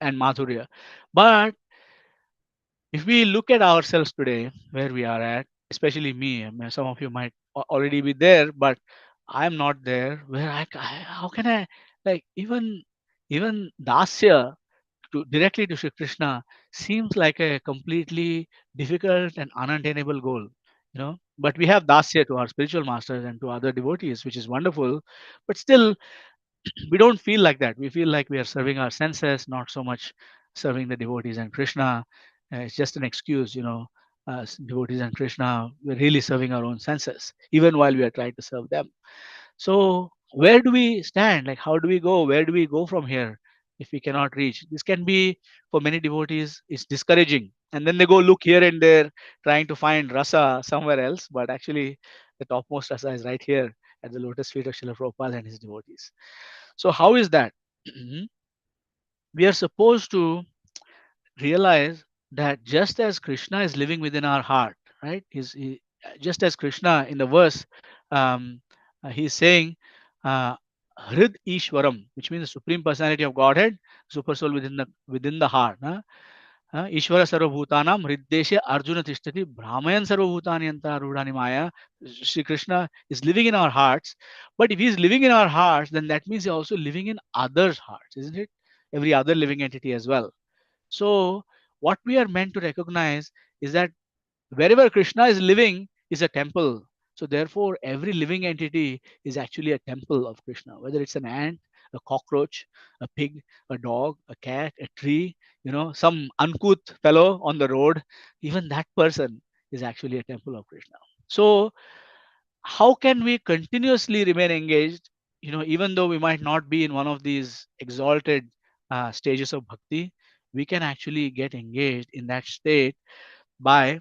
Madhurya. But if we look at ourselves today, where we are at, especially me, I mean, some of you might already be there, but I'm not there. Where how can I, like, even Dasya directly to Shri Krishna seems like a completely difficult and unattainable goal, But we have Dasya to our spiritual masters and to other devotees, which is wonderful. But still, we don't feel like that. We feel like we are serving our senses, not so much serving the devotees and Krishna. It's just an excuse, devotees and Krishna, we're really serving our own senses, even while we are trying to serve them. So where do we stand? Like, how do we go? Where do we go from here? if we cannot reach. This can be, for many devotees, it's discouraging. And then they go look here and there, trying to find rasa somewhere else. But actually, the topmost rasa is right here at the lotus feet of Srila Prabhupada and his devotees. So how is that? We are supposed to realize that just as Krishna is living within our heart, right? Just as Krishna in the verse, he's saying, Hrid Ishwaram, which means the Supreme Personality of Godhead, Super Soul within the heart. Ishvara Sarvabhutanam Hriddeshe Arjuna Tishtati Brahmayan Sarvabhutani Antarudhani Maya. Sri Krishna is living in our hearts. But if he is living in our hearts, then that means he is also living in others' hearts, isn't it? Every other living entity as well. So, what we are meant to recognize is that wherever Krishna is living is a temple. So, therefore, every living entity is actually a temple of Krishna, whether it's an ant, a cockroach, a pig, a dog, a cat, a tree, some uncouth fellow on the road, even that person is actually a temple of Krishna. So, how can we continuously remain engaged, even though we might not be in one of these exalted stages of bhakti? We can actually get engaged in that state by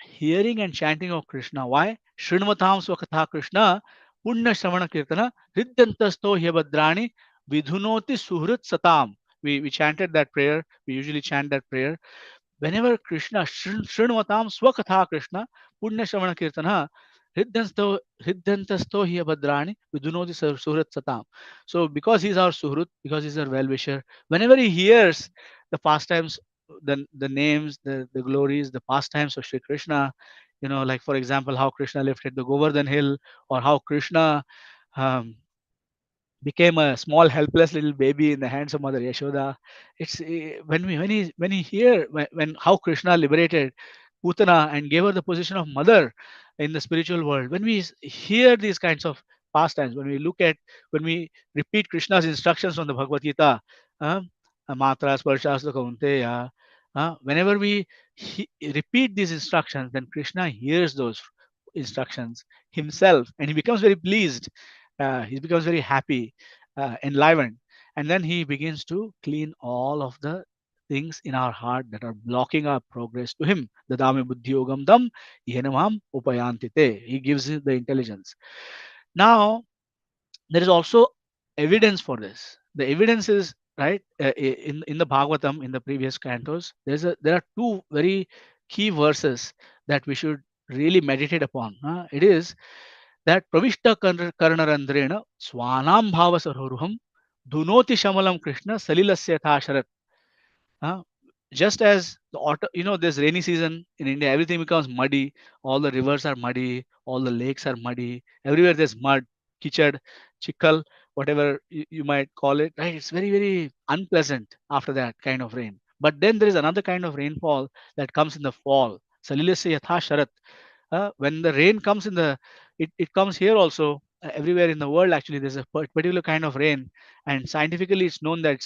hearing and chanting of Krishna. Why? Shrunvatam Swakatha Krishna Punya Shravana Kirtana Hridyantasto Hyabadrani Vidhunoti Suhrit Satam. We chanted that prayer. We usually chant that prayer. Whenever Krishna, Shrunvatam Swakatha Krishna Punya Shravana Kirtana Hridyantasto Hyabadrani Vidhunoti Suhrit Satam. So because he's our Suhrut, because he's our well-wisher, whenever he hears the pastimes, the names, the glories, the pastimes of Sri Krishna, like for example, how Krishna lifted the Govardhan hill, or how Krishna um, became a small helpless little baby in the hands of Mother Yashoda. It's when he hear when how Krishna liberated Putana and gave her the position of mother in the spiritual world. When we hear these kinds of pastimes, when we repeat Krishna's instructions from the Bhagavad Gita, Matra Sparshastra Kaunteya, whenever we repeat these instructions, then Krishna hears those instructions himself and he becomes very pleased. He becomes very happy, enlivened, and then he begins to clean all of the things in our heart that are blocking our progress to him. Dadami buddhi yogam dam yenamam upayantite. He gives you the intelligence. Now, there is also evidence for this. The evidence is right in the Bhagavatam, in the previous cantos. There are two very key verses that we should really meditate upon. It is that pravishta karnarandrena swanam bhava saroruham dhunoti shamalam Krishna salilasya sharat. Uh, just as the autumn, this rainy season in India, everything becomes muddy. All the rivers are muddy. All the lakes are muddy. Everywhere there's mud, kichad, chikkal, whatever you might call it. Right? It's very, very unpleasant after that kind of rain. But then there is another kind of rainfall that comes in the fall. Salilasya yatha sharat. When the rain comes it comes here also, everywhere in the world. Actually, there's a particular kind of rain, and scientifically it's known that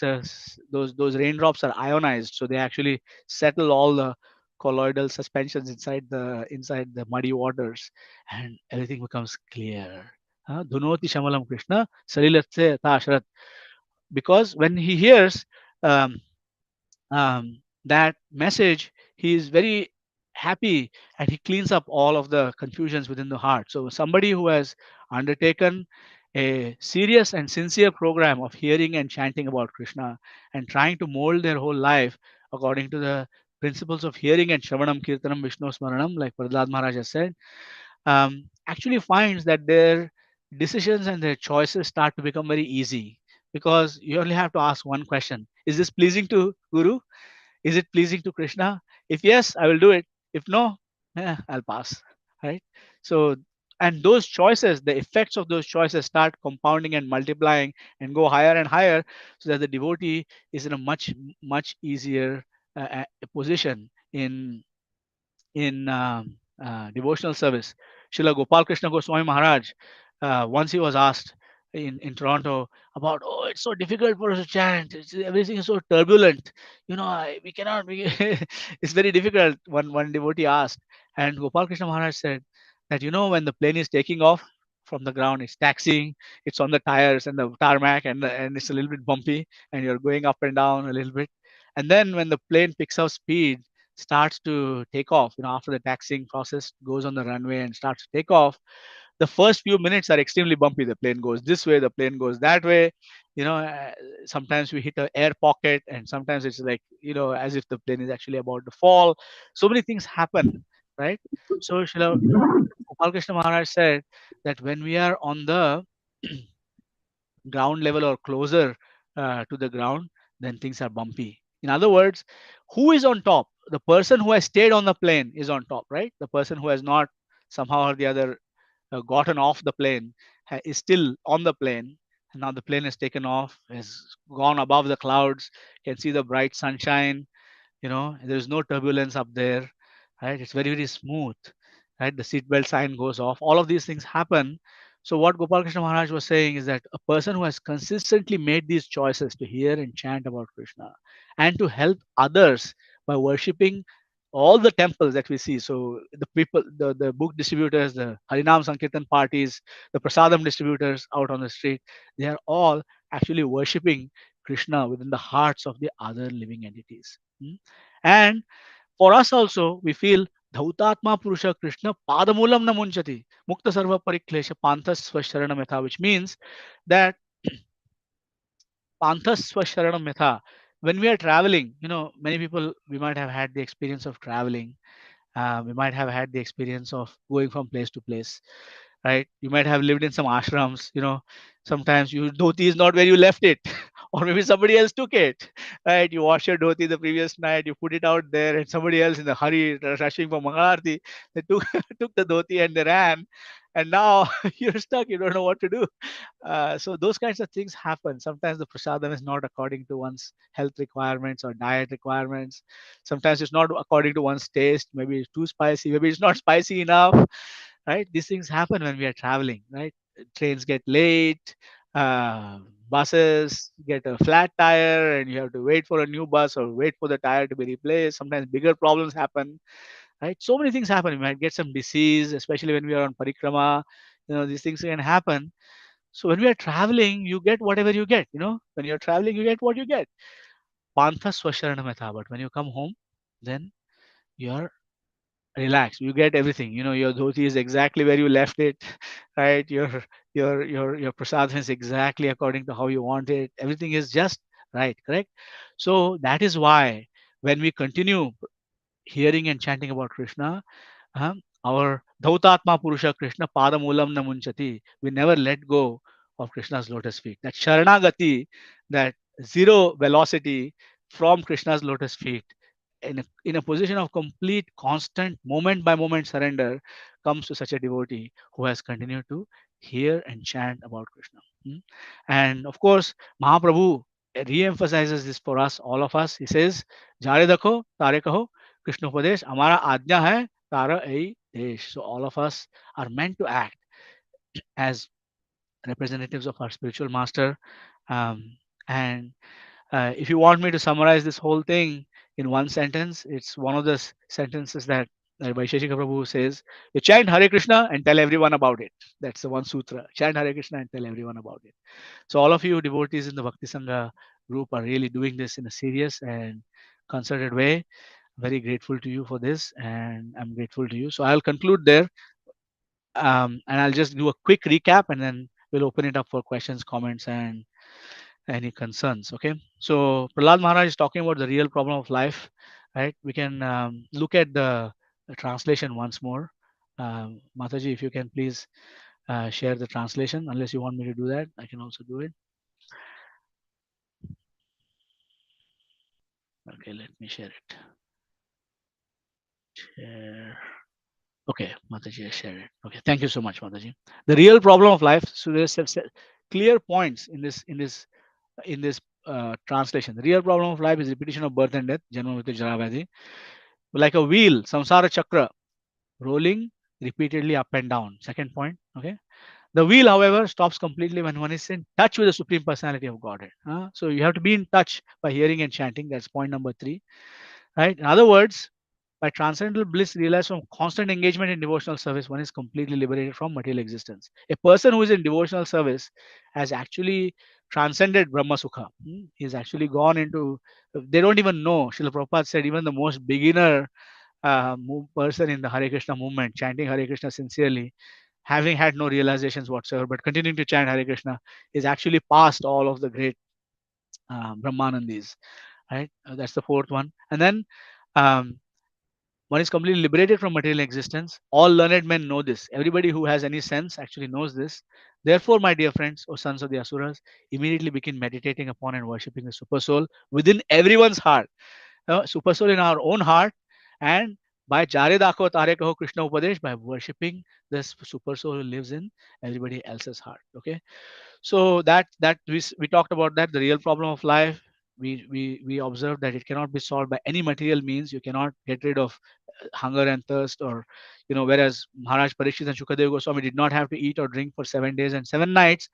those raindrops are ionized, so they actually settle all the colloidal suspensions inside the muddy waters, and everything becomes clear. Dhunoti shamalam Krishna salilatse tasharat. Because when he hears um, that message, he is very happy and he cleans up all of the confusions within the heart. So, somebody who has undertaken a serious and sincere program of hearing and chanting about Krishna and trying to mold their whole life according to the principles of hearing and Shravanam, Kirtanam, Vishnu Smaranam, like Prahlad Maharaj has said, actually finds that their decisions and their choices start to become very easy, because you only have to ask one question: is this pleasing to Guru? Is it pleasing to Krishna? If yes, I will do it. If no, I'll pass. Right? So, and those choices, the effects of those choices start compounding and multiplying and go higher and higher, so that the devotee is in a much, much easier position in devotional service. Srila Gopal Krishna Goswami Maharaj, once he was asked in Toronto about, oh, it's so difficult for us to chant. Everything is so turbulent. We cannot. It's very difficult. One devotee asked, and Gopal Krishna Maharaj said that when the plane is taking off from the ground. It's taxiing. It's on the tires and the tarmac, and it's a little bit bumpy, and you're going up and down a little bit. And then when the plane picks up speed, starts to take off, after the taxiing process, goes on the runway and starts to take off, the first few minutes are extremely bumpy. The plane goes this way, the plane goes that way. you know uh, Sometimes we hit an air pocket, and sometimes it's like, as if the plane is actually about to fall. So many things happen, right? So Gopal Krishna Maharaj said that when we are on the ground level or closer to the ground, then things are bumpy. In other words, who is on top? The person who has stayed on the plane is on top, right? The person who has not somehow or the other gotten off the plane is still on the plane. And now the plane has taken off, has gone above the clouds, can see the bright sunshine. There's no turbulence up there, right? It's very, very smooth, right? The seatbelt sign goes off. All of these things happen. So what Gopal Krishna Maharaj was saying is that a person who has consistently made these choices to hear and chant about Krishna and to help others by worshipping all the temples that we see. So the people, the book distributors, the Harinam Sankirtan parties, the Prasadam distributors out on the street, they are all actually worshipping Krishna within the hearts of the other living entities. And for us also, we feel Dhautatma Purusha Krishna Padamulam Namunchati Mukta Sarva Pariklesha Panthas Swasharana Metha, which means that Panthas Swasharana Metha, when we are traveling, many people, we might have had the experience of traveling. We might have had the experience of going from place to place, right? You might have lived in some ashrams. Sometimes your dhoti is not where you left it, or maybe somebody else took it, right? You wash your dhoti the previous night, you put it out there, and somebody else in the hurry rushing for Mangalarti, they took took the dhoti and they ran, and now you're stuck. You don't know what to do. So those kinds of things happen. Sometimes the prasadam is not according to one's health requirements or diet requirements. Sometimes it's not according to one's taste. Maybe it's too spicy. Maybe it's not spicy enough, right? These things happen when we are traveling, right? Trains get late. Buses get a flat tire, and you have to wait for a new bus or wait for the tire to be replaced. Sometimes bigger problems happen, right? So many things happen. You might get some disease, especially when we are on parikrama. These things can happen. So when we are traveling, you get whatever you get. When you're traveling, you get what you get. Pantha swasharana metha. But when you come home, then you're relaxed. You get everything. Your dhoti is exactly where you left it, right? Your prasadam is exactly according to how you want it. Everything is just right, correct? So that is why when we continue hearing and chanting about Krishna, our Dhautatma Purusha Krishna Padamulam Namunchati, we never let go of Krishna's lotus feet. That Sharanagati, that zero velocity from Krishna's lotus feet, in a position of complete, constant, moment by moment surrender, comes to such a devotee who has continued to hear and chant about Krishna. And of course, Mahaprabhu re-emphasizes this for us, all of us. He says, Jare dakho, tare kaho, Krishna Upadesh, Amara Ajna hai, Tara ei desh. So all of us are meant to act as representatives of our spiritual master. And if you want me to summarize this whole thing in one sentence, it's one of the sentences that Vaisheshika Prabhu says, you chant Hare Krishna and tell everyone about it. That's the one sutra. Chant Hare Krishna and tell everyone about it. So all of you devotees in the Bhakti Sangha group are really doing this in a serious and concerted way. Very grateful to you for this, and I'm grateful to you. So I'll conclude there, and I'll just do a quick recap, and then we'll open it up for questions, comments, and any concerns. Okay. So Prahlad Maharaj is talking about the real problem of life, right? We can look at the translation once more. Mataji, if you can please share the translation, unless you want me to do that, I can also do it. Okay, let me share it. Share. Okay, Mataji, I share it. Okay, thank you so much, Mataji. The real problem of life. So there's clear points in this translation. The real problem of life is repetition of birth and death, Janma Mrityu Jara Vyadhi. Like a wheel, samsara chakra, rolling repeatedly up and down. Second point. Okay. The wheel, however, stops completely when one is in touch with the Supreme Personality of Godhead. So you have to be in touch by hearing and chanting. That's point number 3. Right. In other words, By transcendental bliss realized from constant engagement in devotional service, one is completely liberated from material existence. A person who is in devotional service has actually transcended Brahma Sukha. He's actually gone into, they don't even know. Srila Prabhupada said even the most beginner person in the Hare Krishna movement, chanting Hare Krishna sincerely, having had no realizations whatsoever, but continuing to chant Hare Krishna, is actually past all of the great Brahmanandis. Right? That's the fourth one. And then um, one is completely liberated from material existence. All learned men know this. Everybody who has any sense actually knows this. Therefore, my dear friends, O sons of the Asuras, immediately begin meditating upon and worshipping the Super Soul within everyone's heart. Super Soul in our own heart, and by Jare Dakho Tare Kaho Krishna Upadesh, by worshipping this Super Soul who lives in everybody else's heart. Okay, so that we talked about that, the real problem of life. We observed that it cannot be solved by any material means. You cannot get rid of hunger and thirst, or whereas Maharaj Parikshit and Sukadeva Goswami did not have to eat or drink for 7 days and 7 nights,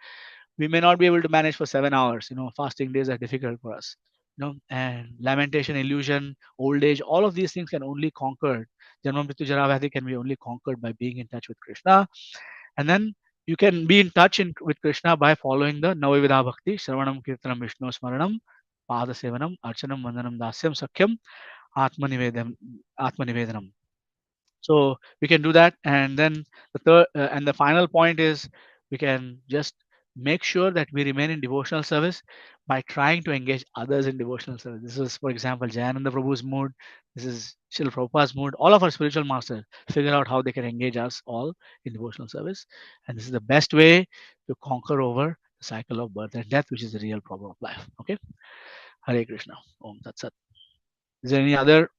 we may not be able to manage for 7 hours. Fasting days are difficult for us. And lamentation, illusion, old age, all of these things can only conquered. Janma Mrityu Jara Vyadhi can be only conquered by being in touch with Krishna. And then you can be in touch with Krishna by following the Navavidha Bhakti, Shravanam, Kirtanam, Vishnu Smaranam, Pada Sevanam, Archanam, Vandanam, Dasyam, Sakyam, Atmanivedanam. So we can do that. And then the third and the final point is, we can just make sure that we remain in devotional service by trying to engage others in devotional service. This is, for example, Jayananda Prabhu's mood. This is Srila Prabhupada's mood. All of our spiritual masters figure out how they can engage us all in devotional service. And this is the best way to conquer over the cycle of birth and death, which is the real problem of life. Okay. Hare Krishna. Om Tat Sat. Is there any other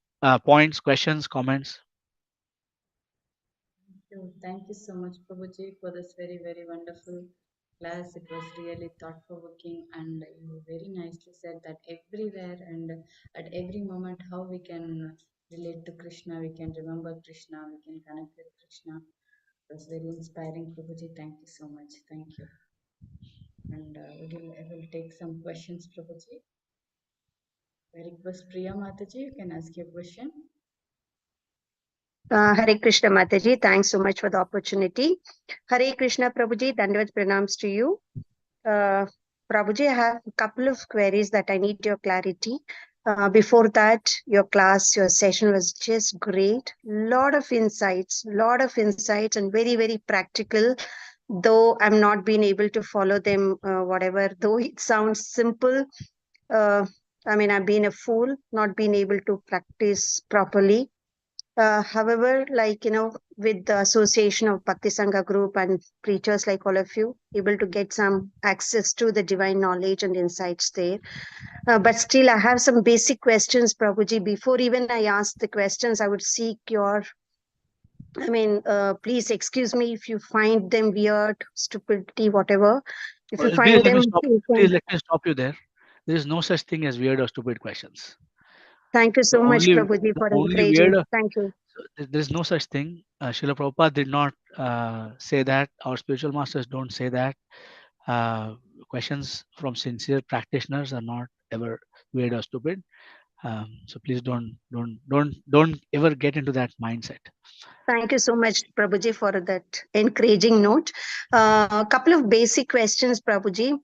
points, questions, comments? Thank you so much, Prabhuji, for this very, very wonderful class. It was really thought-provoking, and you very nicely said that everywhere and at every moment, how we can relate to Krishna, we can remember Krishna, we can connect with Krishna. It was very inspiring, Prabhuji. Thank you so much. Thank you. And I will take some questions, Prabhuji. I request Priya Mataji, you can ask your question. Hare Krishna Mataji, thanks so much for the opportunity. Hare Krishna Prabhuji, Dandavat pranams to you. Prabhuji, I have a couple of queries that I need your clarity. Before that, your session was just great. Lot of insights and very, very practical. Though I'm not being able to follow them, whatever, though it sounds simple. I've been a fool, not being able to practice properly. However, with the association of Bhakti Sangha group and preachers like all of you, able to get some access to the divine knowledge and insights there. But still, I have some basic questions, Prabhuji. Before even I ask the questions, I would seek your, please excuse me if you find them weird, stupidity, whatever. If you find them, please let me stop you there. There is no such thing as weird or stupid questions. Thank you so much, Prabhuji, for encouraging. Thank you. There is no such thing. Srila Prabhupada did not say that. Our spiritual masters don't say that. Questions from sincere practitioners are not ever weird or stupid. So please don't ever get into that mindset. Thank you so much, Prabhuji, for that encouraging note. A couple of basic questions, Prabhuji.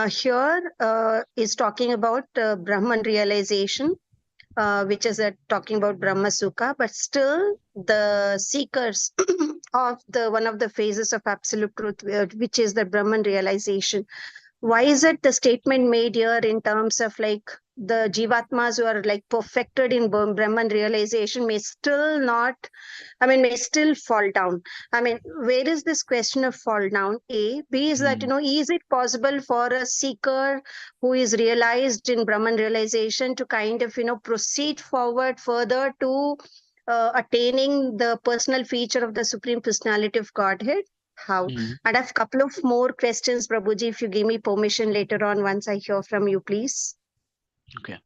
Here is talking about Brahman realization, which is talking about Brahma Sukha, but still the seekers of the one of the phases of absolute truth, which is the Brahman realization. Why is it the statement made here in terms of like the Jivatmas who are like perfected in Brahman realization may still fall down? Where is this question of fall down? A. B is that, is it possible for a seeker who is realized in Brahman realization to kind of, proceed forward further to attaining the personal feature of the Supreme Personality of Godhead? How? And I have a couple of more questions, Prabhuji, if you give me permission later on once I hear from you, please. Okay.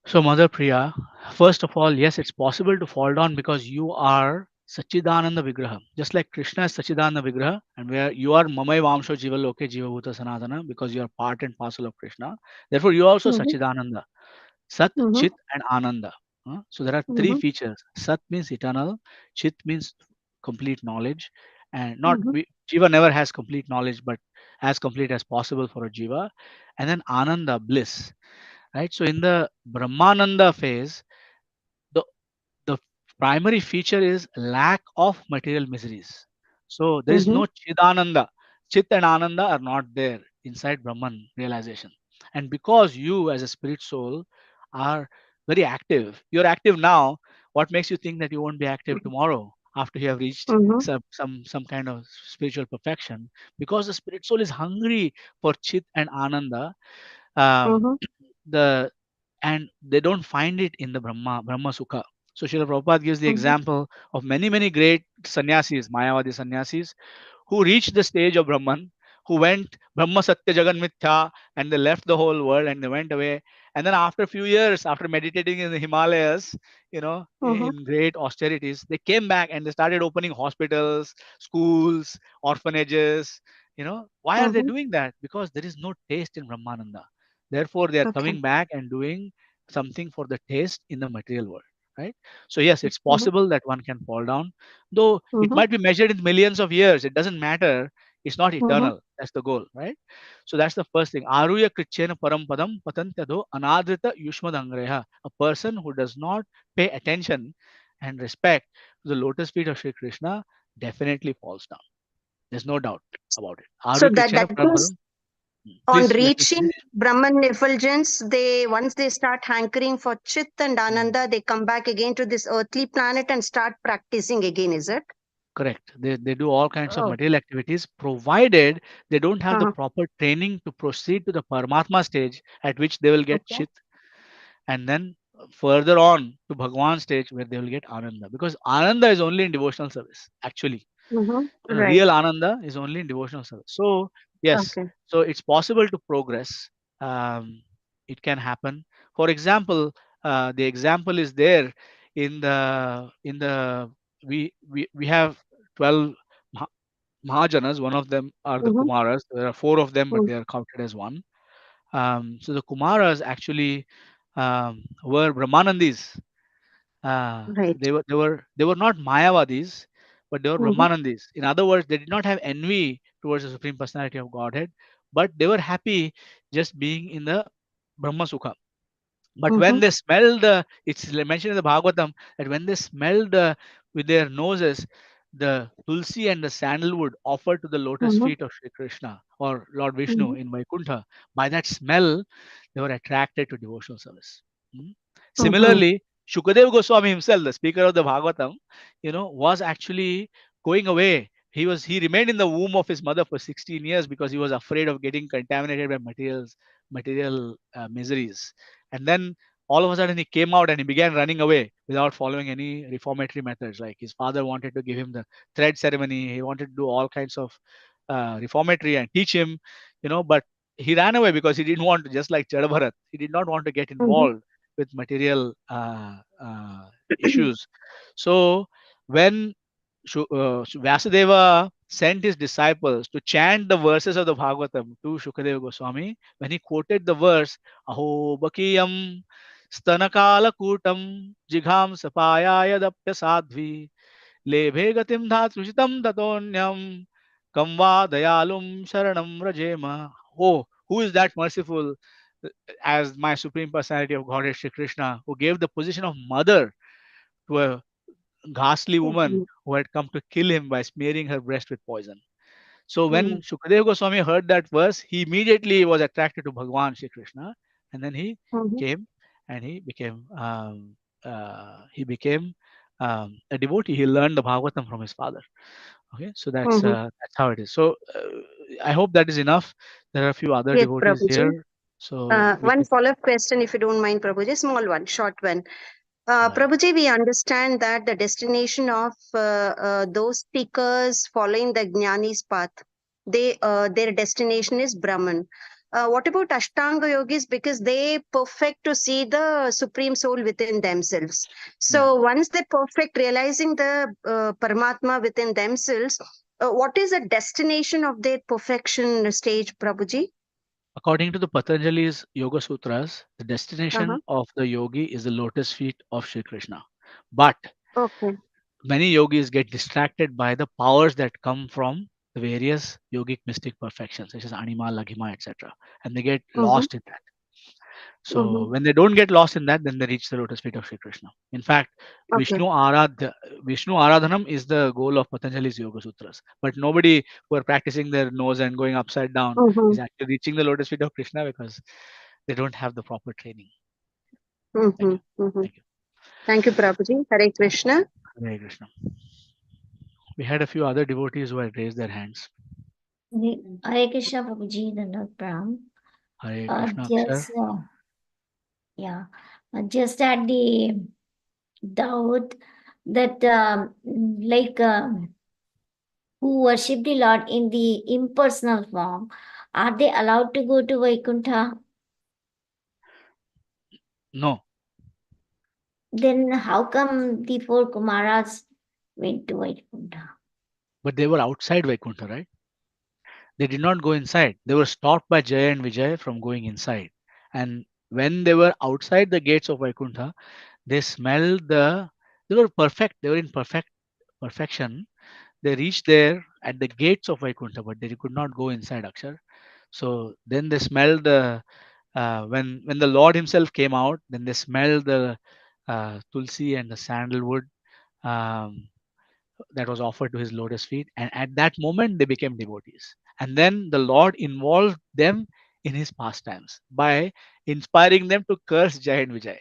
So, Mother Priya, first of all, yes, it's possible to fall down because you are Sachidananda Vigraha. Just like Krishna is Sachidananda Vigraha, and where you are Mamai Vamsho Jiva Loke Jiva Bhuta Sanatana, because you are part and parcel of Krishna. Therefore, you are also Sachidananda. Sat, Chit, and Ananda. So there are three features. Sat means eternal, Chit means complete knowledge, and not Jiva never has complete knowledge, but as complete as possible for a Jiva, and then Ananda, bliss, right? So in the Brahmananda phase, the the primary feature is lack of material miseries. So there is no Chidananda. Chit and Ananda are not there inside Brahman realization. And because you as a spirit soul are very active, you're active now, what makes you think that you won't be active tomorrow after you have reached some kind of spiritual perfection? Because the spirit soul is hungry for Chit and Ananda. Um, the and they don't find it in the Brahma Sukha. So Srila Prabhupada gives the example of many great sannyasis, Mayavadi sannyasis, who reached the stage of Brahman, who went Brahma Satya Jagan Mithya, and they left the whole world and they went away. And then after a few years, after meditating in the Himalayas, in great austerities, they came back and they started opening hospitals, schools, orphanages. Why are they doing that? Because there is no taste in Brahmananda. Therefore, they are coming back and doing something for the taste in the material world, right? So yes, it's possible that one can fall down, though it might be measured in millions of years. It doesn't matter. It's not eternal. That's the goal, right? So that's the first thing. Aruya krichena parampadam patantyado anadrita yushmadangreha. A person who does not pay attention and respect to the lotus feet of Sri Krishna definitely falls down. There's no doubt about it. So Aruya that krichena means parampadam. on Please let me reaching finish. Brahman effulgence, once they start hankering for Chit and Ananda, they come back again to this earthly planet and start practicing again, is it? Correct. They do all kinds of material activities, provided they don't have the proper training to proceed to the Paramatma stage, at which they will get Chit, and then further on to Bhagavan stage where they will get Ananda. Because Ananda is only in devotional service, actually. Right. Real Ananda is only in devotional service. So yes, so it's possible to progress. It can happen. For example, the example is there in the we have 12 Mahajanas. One of them are the Kumaras. There are four of them, but they are counted as one. So the Kumaras actually were Brahmanandis. Right. They were not Mayavadis, but they were Brahmanandis. In other words, they did not have envy towards the Supreme Personality of Godhead, but they were happy just being in the Brahma Sukha. But when they smelled it's mentioned in the Bhagavatam that when they smelled with their noses the tulsi and the sandalwood offered to the lotus feet of Sri Krishna or Lord Vishnu in Vaikuntha, by that smell, they were attracted to devotional service. Similarly, Sukadeva Goswami himself, the speaker of the Bhagavatam, was actually going away. He remained in the womb of his mother for 16 years because he was afraid of getting contaminated by material miseries. And then all of a sudden he came out and he began running away without following any reformatory methods. Like his father wanted to give him the thread ceremony. He wanted to do all kinds of reformatory and teach him, but he ran away because he didn't want to, just like Chadabharat, he did not want to get involved with material issues. So when Vyasadeva sent his disciples to chant the verses of the Bhagavatam to Sukadeva Goswami, when he quoted the verse, Aho Bakiyam Stanakala Kutam Jigham Sapaya Dapya Sadhvi Lebhe Gatim Dhatrujitam Tatonyam Kamva Dayalum Sharanam Rajema. Oh, who is that merciful as my Supreme Personality of Godhead Shri Krishna, who gave the position of mother to a ghastly woman who had come to kill him by smearing her breast with poison. So when Sukadeva Goswami heard that verse, he immediately was attracted to Bhagavan Shri Krishna, and then he came and he became a devotee. He learned the Bhagavatam from his father. Okay, so that's how it is. So I hope that is enough. There are a few other Yes, devotees Prabhuji. here. So One follow-up question, if you don't mind, Prabhuji, small one, short one. Prabhuji, we understand that the destination of those speakers following the Jnani's path, their destination is Brahman. What about Ashtanga yogis? Because they perfect to see the Supreme Soul within themselves. So once they perfect realizing the Paramatma within themselves, what is the destination of their perfection stage, Prabhuji? According to the Patanjali's Yoga Sutras, the destination Uh-huh. of the yogi is the lotus feet of Sri Krishna. But Okay. many yogis get distracted by the powers that come from the various yogic mystic perfections, such as Anima, Laghima, etc. And they get Mm-hmm. lost in that. Mm-hmm. So when they don't get lost in that, then they reach the lotus feet of Sri Krishna. In fact, Okay. Vishnu Aradhanam is the goal of Patanjali's Yoga Sutras. But nobody who are practicing their nose and going upside down Mm-hmm. is actually reaching the lotus feet of Krishna because they don't have the proper training. Thank Mm-hmm. you. Mm-hmm. Thank you. Thank you, Prabhuji. Hare Krishna. Hare Krishna. We had a few other devotees who had raised their hands. Hare Krishna, Prabhuji, Dandavat Pranam. Hare Krishna, Akshar. Yeah, just at the doubt that who worship the Lord in the impersonal form, are they allowed to go to Vaikuntha? No, Then how come the four Kumaras went to Vaikuntha? but they were outside Vaikuntha, right? They did not go inside. They were stopped by Jaya and Vijay from going inside. And when they were outside the gates of Vaikuntha, they smelled they were perfect. They were in perfection. They reached there at the gates of Vaikuntha, but they could not go inside Akshar. So then they smelled when the Lord Himself came out. Then they smelled the tulsi and the sandalwood um, that was offered to His lotus feet, and at that moment they became devotees. And then the Lord involved them in His pastimes by inspiring them to curse Jai and Vijay.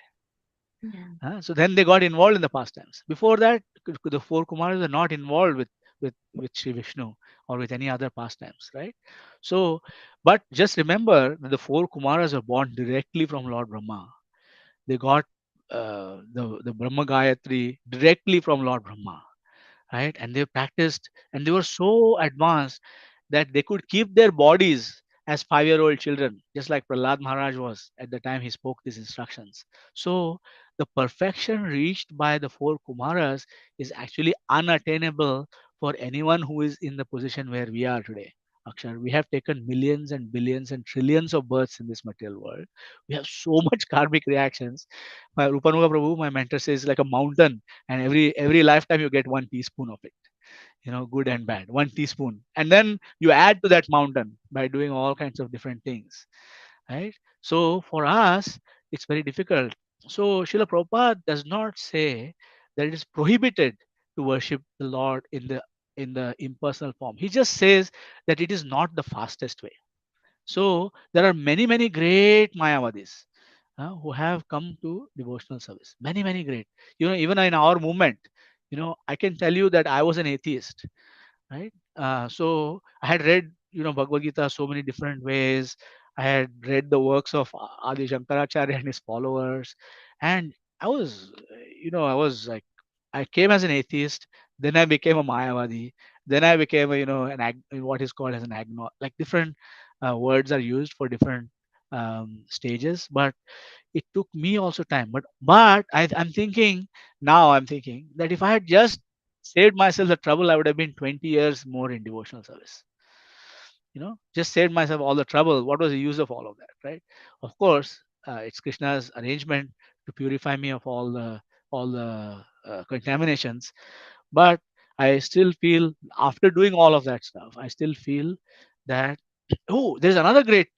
Yeah. So then they got involved in the pastimes. Before that, the four Kumaras were not involved with Sri Vishnu or with any other pastimes, right? So, but just remember that the four Kumaras were born directly from Lord Brahma. They got the Brahma Gayatri directly from Lord Brahma, right? And they practiced, and they were so advanced that they could keep their bodies as 5-year-old children, just like Prahlad Maharaj was at the time he spoke these instructions. So the perfection reached by the four Kumaras is actually unattainable for anyone who is in the position where we are today. Akshar, we have taken millions and billions and trillions of births in this material world. We have so much karmic reactions. My Rupanuga Prabhu, my mentor, says like a mountain, and every lifetime you get 1 teaspoon of it, good and bad, 1 teaspoon, and then you add to that mountain by doing all kinds of different things, right? So for us it's very difficult. So Srila Prabhupada does not say that it is prohibited to worship the Lord in the impersonal form. He just says that it is not the fastest way. So there are many great Mayavadis who have come to devotional service. Many great. Even in our movement, I can tell you that I was an atheist, right? So I had read, Bhagavad Gita so many different ways. I had read the works of Adi Shankaracharya and his followers, and I was, I was like, I came as an atheist, then I became a Mayavadi, then I became a, what is called as an agno. Like different words are used for different stages, but it took me also time. But I'm thinking that if I had just saved myself the trouble, I would have been 20 years more in devotional service. Just saved myself all the trouble. What was the use of all of that, right? Of course, it's Krishna's arrangement to purify me of all the contaminations. But I still feel, after doing all of that stuff, I still feel that, oh, there's another great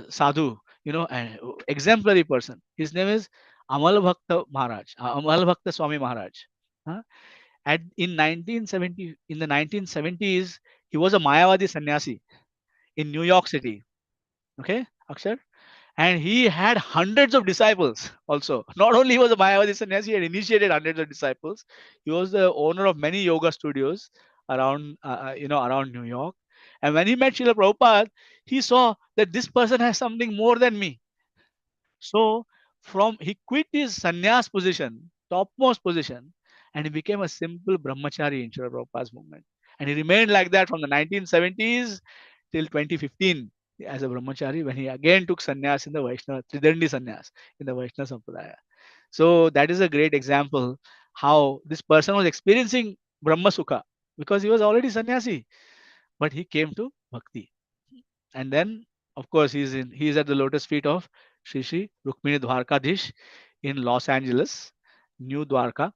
sadhu, an exemplary person. His name is Amal Bhakta Maharaj, Amal Bhakta Swami Maharaj. Huh? In the 1970s, he was a Mayavadi sannyasi in New York City. Okay, Akshar? And he had hundreds of disciples also. Not only he was a Mayavadi sannyasi, he had initiated hundreds of disciples. He was the owner of many yoga studios around New York. And when he met Srila Prabhupada, he saw that this person has something more than me. So he quit his sannyas position, topmost position, and he became a simple brahmachari in Srila Prabhupada's movement. And he remained like that from the 1970s till 2015 as a brahmachari, when he again took sannyas in the Vaishnava, Tridandi sannyas in the Vaishnava Sampradaya. So that is a great example how this person was experiencing Brahma Sukha because he was already sannyasi, but he came to bhakti. And then Of course, he is at the lotus feet of Sri Sri Rukmini Dwarkadish in Los Angeles, New Dwarka.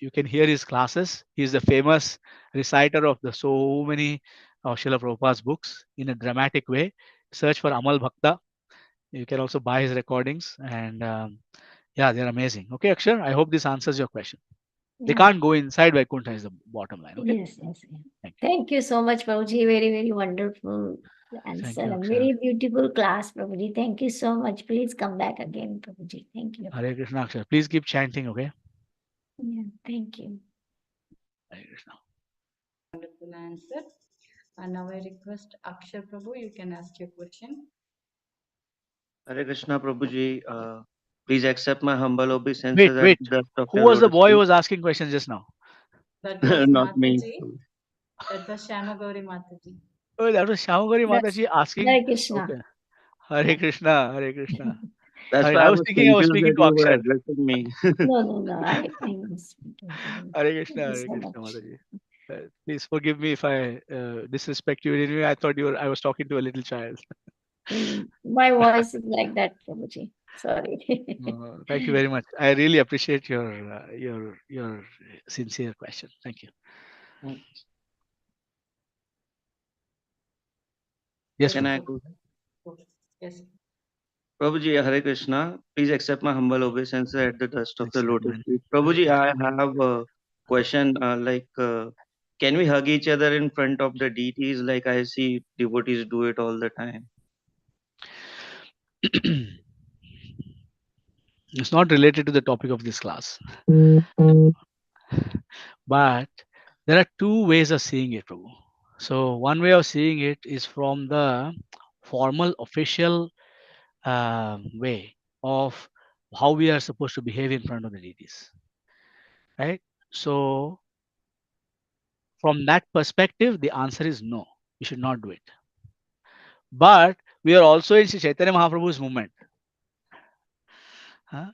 You can hear his classes. He is the famous reciter of the so many of Srila Prabhupada's books in a dramatic way. Search for Amal Bhakta. You can also buy his recordings, and yeah, they're amazing. Okay, Akshar, I hope this answers your question. They Yeah. can't go inside Vaikuntha is the bottom line. Okay. Yes, yes, yes. Thank you. Thank you so much, Prabhuji. Very, very wonderful answer. you, A Akshar. very beautiful class, Prabhuji. Thank you so much. Please come back again, Prabhuji. Thank you. Hare Krishna, Akshar. Please keep chanting. Okay. Yeah, thank you. Hare Krishna. Wonderful answer. And now I request Akshar Prabhu, you can ask your question. Hare Krishna Prabhuji, please accept my humble obeisances at Wait. the dust of Who your was the lotus boy who feet. was asking questions just now? That was Not me. Mataji. That was Shamagauri Mataji. Oh, that was Shamagari That's Mataji asking. Hare Krishna. Okay. Hare Krishna. Hare Krishna. That's Hare, why I I was was thinking I was confused speaking that to you were Akshar. addressing me. No. I'm speaking to you. Hare Thank Krishna. you Hare so Krishna, much. Mataji. Please forgive me if I disrespect you in any way. I thought I was talking to a little child. My voice is like that, Prabhuji. Sorry. No, thank you very much. I really appreciate your sincere question. Thank you. Yes, Can I Prabhu. go? Yes. Prabhuji, Hare Krishna, please accept my humble obeisances at the dust of Thanks, the lotus gentlemen. feet. Prabhuji, I have a question can we hug each other in front of the deities like I see devotees do it all the time? It's not related to the topic of this class, but there are two ways of seeing it, Prabhu. So one way of seeing it is from the formal, official way of how we are supposed to behave in front of the deities, right? So from that perspective, the answer is no. You should not do it. But we are also in Sri Chaitanya Mahaprabhu's movement.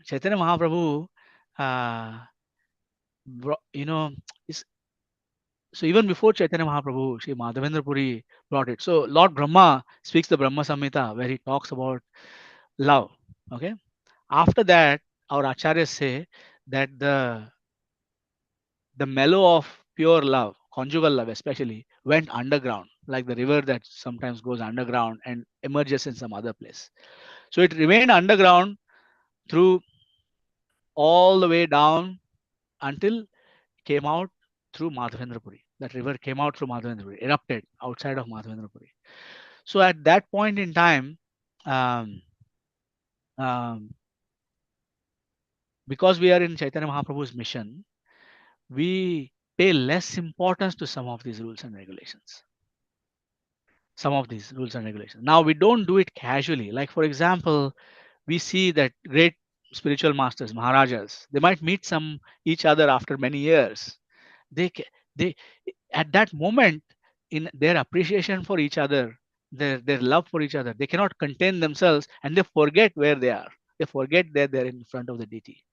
Chaitanya Mahaprabhu, you know, is so even before Chaitanya Mahaprabhu, Sri Madhavendra Puri brought it. So Lord Brahma speaks the Brahma Samhita where he talks about love. Okay. After that, our acharyas say that the mellow of pure love, conjugal love especially, went underground, like the river that sometimes goes underground and emerges in some other place. So it remained underground through all the way down until came out through Madhavendrapuri. That river came out through Madhavendrapuri, erupted outside of Madhavendrapuri. So at that point in time, um, um, because we are in Chaitanya Mahaprabhu's mission, we pay less importance to some of these rules and regulations. Some of these rules and regulations. Now we don't do it casually. Like for example, we see that great spiritual masters, Maharajas, they might meet each other after many years. They at that moment in their appreciation for each other, their love for each other, they cannot contain themselves and they forget where they are. They forget that they're in front of the deity,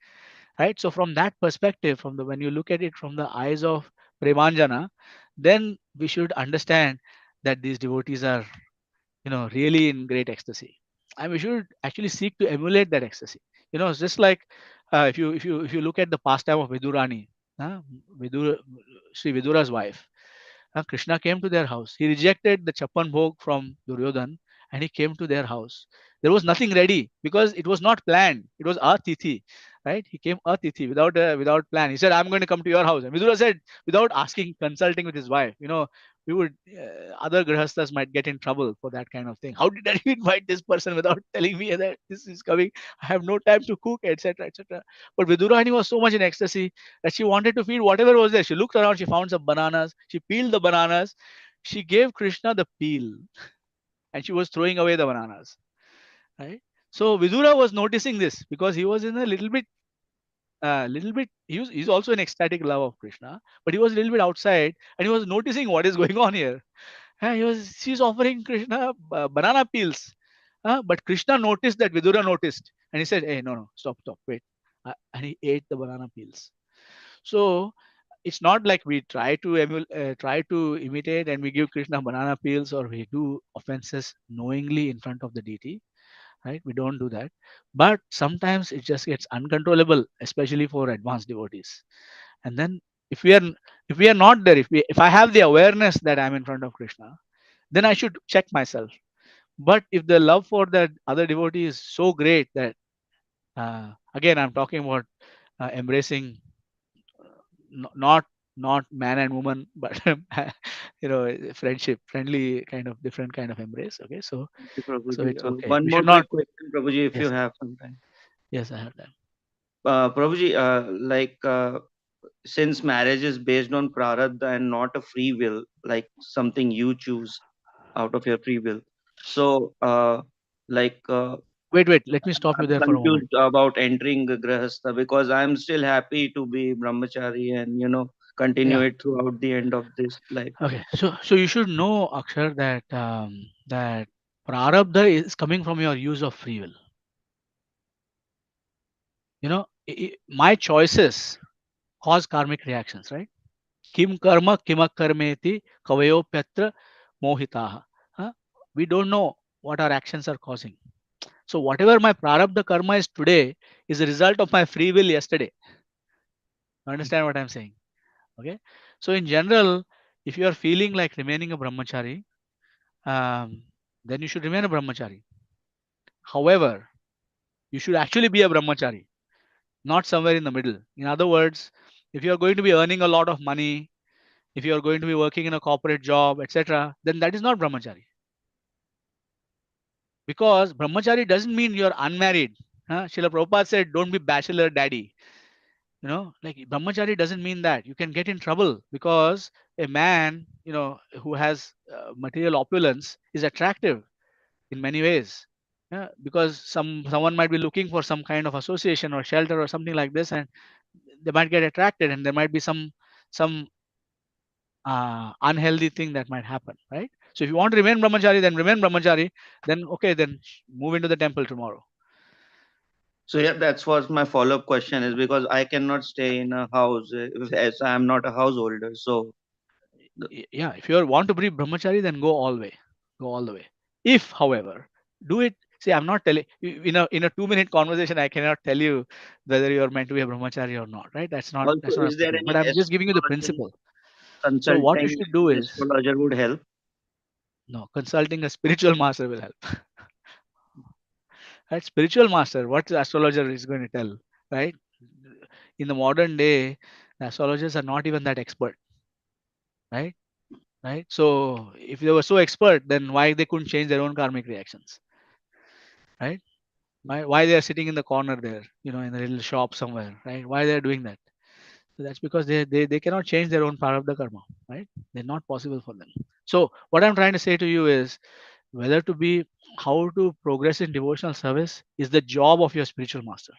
right? So from that perspective, when you look at it from the eyes of Premanjana, then we should understand that these devotees are really in great ecstasy, and we should actually seek to emulate that ecstasy. It's just like if you look at the pastime of Vidurani, Vidur, Sri Vidura's wife. Krishna came to their house. He rejected the Chappan Bhog from Duryodhan and he came to their house. There was nothing ready because it was not planned. It was Atithi, right? He came Atithi without plan. He said, I'm going to come to your house. And Vidura said, without asking, consulting with his wife, we would, other grihasthas might get in trouble for that kind of thing. How did I invite this person without telling me that this is coming? I have no time to cook, etc., etc. But Vidurani was so much in ecstasy that she wanted to feed whatever was there. She looked around, she found some bananas, she peeled the bananas, she gave Krishna the peel, and she was throwing away the bananas. Right? So Vidura was noticing this because he was in a little bit, he's also in ecstatic love of Krishna, but he was a little bit outside and he was noticing what is going on here. She's offering Krishna banana peels. But Krishna noticed that Vidura noticed and he said, hey, no, stop, wait. And he ate the banana peels. So it's not like we try to imitate and we give Krishna banana peels or we do offenses knowingly in front of the deity, right? We don't do that. But sometimes it just gets uncontrollable, especially for advanced devotees. And then if we are not there, if I have the awareness that I'm in front of Krishna, then I should check myself. But if the love for that other devotee is so great that again I'm talking about embracing not man and woman, but friendly kind of different kind of embrace. Okay, so Thank you, Prabhuji. it's okay. One We more should not. quick question, Prabhuji, if you Yes, have some time. yes, I have that. Prabhuji, since marriage is based on prarabdha and not a free will, like something you choose out of your free will. So, Wait, let me stop you I'm there for a moment. confused about entering grahastha because I'm still happy to be brahmachari and continue Yeah. it throughout the end of this life. Okay. So you should know, Akshar, that that prarabdha is coming from your use of free will. My choices cause karmic reactions, right? Kim karma kimakarmeti kavayopyatra mohitaha. Huh? We don't know what our actions are causing. So whatever my prarabdha karma is today is a result of my free will yesterday. Understand what I'm saying? Okay. So in general, if you are feeling like remaining a brahmachari, then you should remain a brahmachari. However, you should actually be a brahmachari, not somewhere in the middle. In other words, if you are going to be earning a lot of money, if you are going to be working in a corporate job, etc., then that is not brahmachari. Because brahmachari doesn't mean you're unmarried. Srila Prabhupada said, don't be bachelor daddy. Like brahmachari doesn't mean that. You can get in trouble because a man, who has material opulence is attractive in many ways. Yeah, because someone might be looking for some kind of association or shelter or something like this, and they might get attracted, and there might be some unhealthy thing that might happen, right? So if you want to remain brahmachari, then remain brahmachari. Then okay, then move into the temple tomorrow. So yeah, that's what my follow-up question is because I cannot stay in a house as I am not a householder. So Yeah, if you want to be brahmachari, then go all the way. If, however, do it. See, I'm not telling in a 2-minute conversation. I cannot tell you whether you are meant to be a brahmachari or not, right? That's not also, is there appropriate. But any I'm just giving you the astrologer principle. So what you consulting should do an is astrologer would help? no, consulting a spiritual master will help. Right? Spiritual master, what the astrologer is going to tell, right? In the modern day, the astrologers are not even that expert, right? Right. So if they were so expert, then why they couldn't change their own karmic reactions, right? Why they are sitting in the corner there, in a little shop somewhere, right? Why they are doing that? So that's because they cannot change their own prarabdha karma, right? They're not possible for them. So what I'm trying to say to you is how to progress in devotional service is the job of your spiritual master,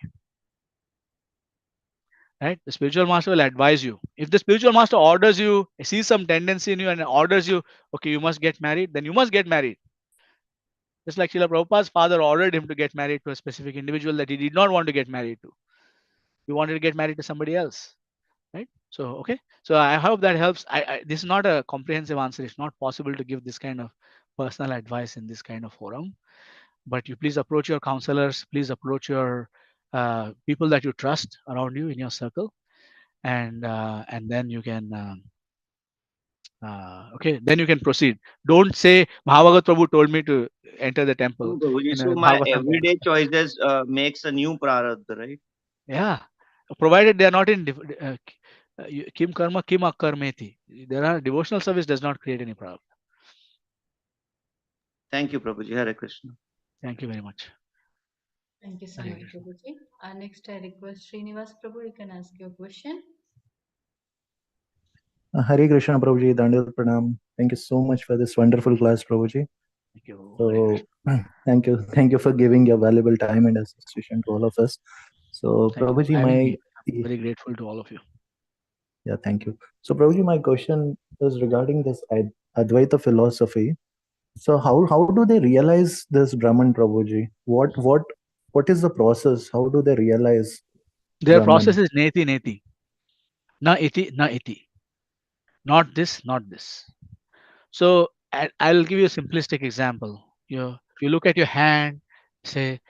right? The spiritual master will advise you. If the spiritual master orders you, sees some tendency in you and orders you, okay, you must get married, then you must get married. Just like Srila Prabhupada's father ordered him to get married to a specific individual that he did not want to get married to. He wanted to get married to somebody else, right? So, okay. So I hope that helps. This is not a comprehensive answer. It's not possible to give this kind of personal advice in this kind of forum. But you please approach your counselors. Please approach your people that you trust around you in your circle, and then you can. Okay, then you can proceed. Don't say Bhagavad Prabhu told me to enter the temple No, Prabhuji. in So a my Bhagavatam. everyday choices makes a new prarabdha, right? Yeah, provided they are not in kim karma kim akarmeti. There are devotional service does not create any problem. Thank you, Prabhuji. Hare Krishna. Thank you very much. Thank you so Hare much, Krishna. Prabhuji. Next, I request Srinivas Prabhu, you can ask your question. Hare Krishna, Prabhuji, Dandavat Pranam. Thank you so much for this wonderful class, Prabhuji. Thank you. Hare So, Krishna. thank you for giving your valuable time and association to all of us. So, Thank you Prabhuji, for having me. I'm very grateful to all of you. yeah, thank you. So, Prabhuji, my question is regarding this Advaita philosophy. So, how do they realize this Brahman, Prabhuji? What is the process? How do they realize Their process Brahman? is neti neti. Na iti, na iti. Not this, not this. So I'll give you a simplistic example. You look at your hand, say,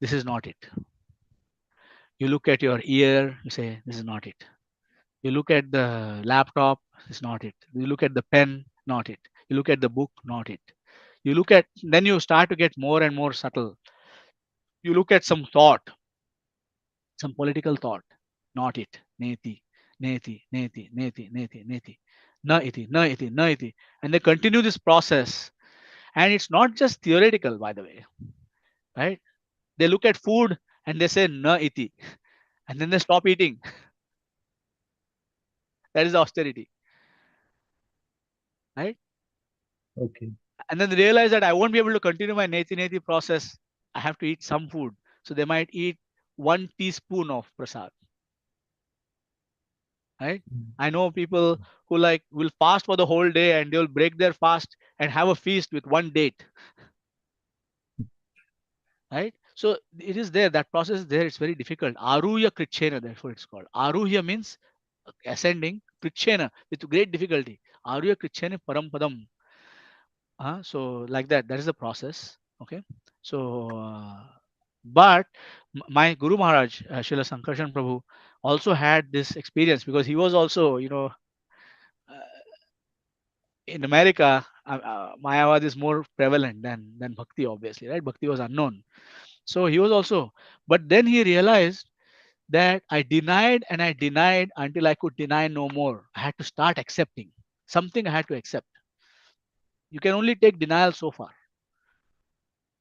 this is not it. You look at your ear, you say, this is not it. You look at the laptop, it's not it. You look at the pen, not it. You look at the book, not it. You look at, then you start to get more and more subtle. You look at some thought, some political thought, not it. Neti, neti, neti, neti, neti, neti. Na iti, na iti, na iti. And they continue this process. And it's not just theoretical, by the way, right? They look at food and they say na iti. And then they stop eating. That is austerity, right? Okay. And then they realize that I won't be able to continue my neti neti process. I have to eat some food. So they might eat 1 teaspoon of prasad, right? I know people who like will fast for the whole day and they'll break their fast and have a feast with 1 date, right? So it is there. That process is there. It's very difficult. Aruhya krichena, that's what it's called. Aruhya means ascending. Krichena, with great difficulty. Aruhya krichena parampadam. So like that. That is the process. Okay. So, but my Guru Maharaj, Srila Sankarshan Prabhu, also had this experience because he was also, in America, Mayavad is more prevalent than Bhakti, obviously, right? Bhakti was unknown. So he was also, but then he realized that I denied and I denied until I could deny no more. I had to start accepting something. I had to accept. You can only take denial so far.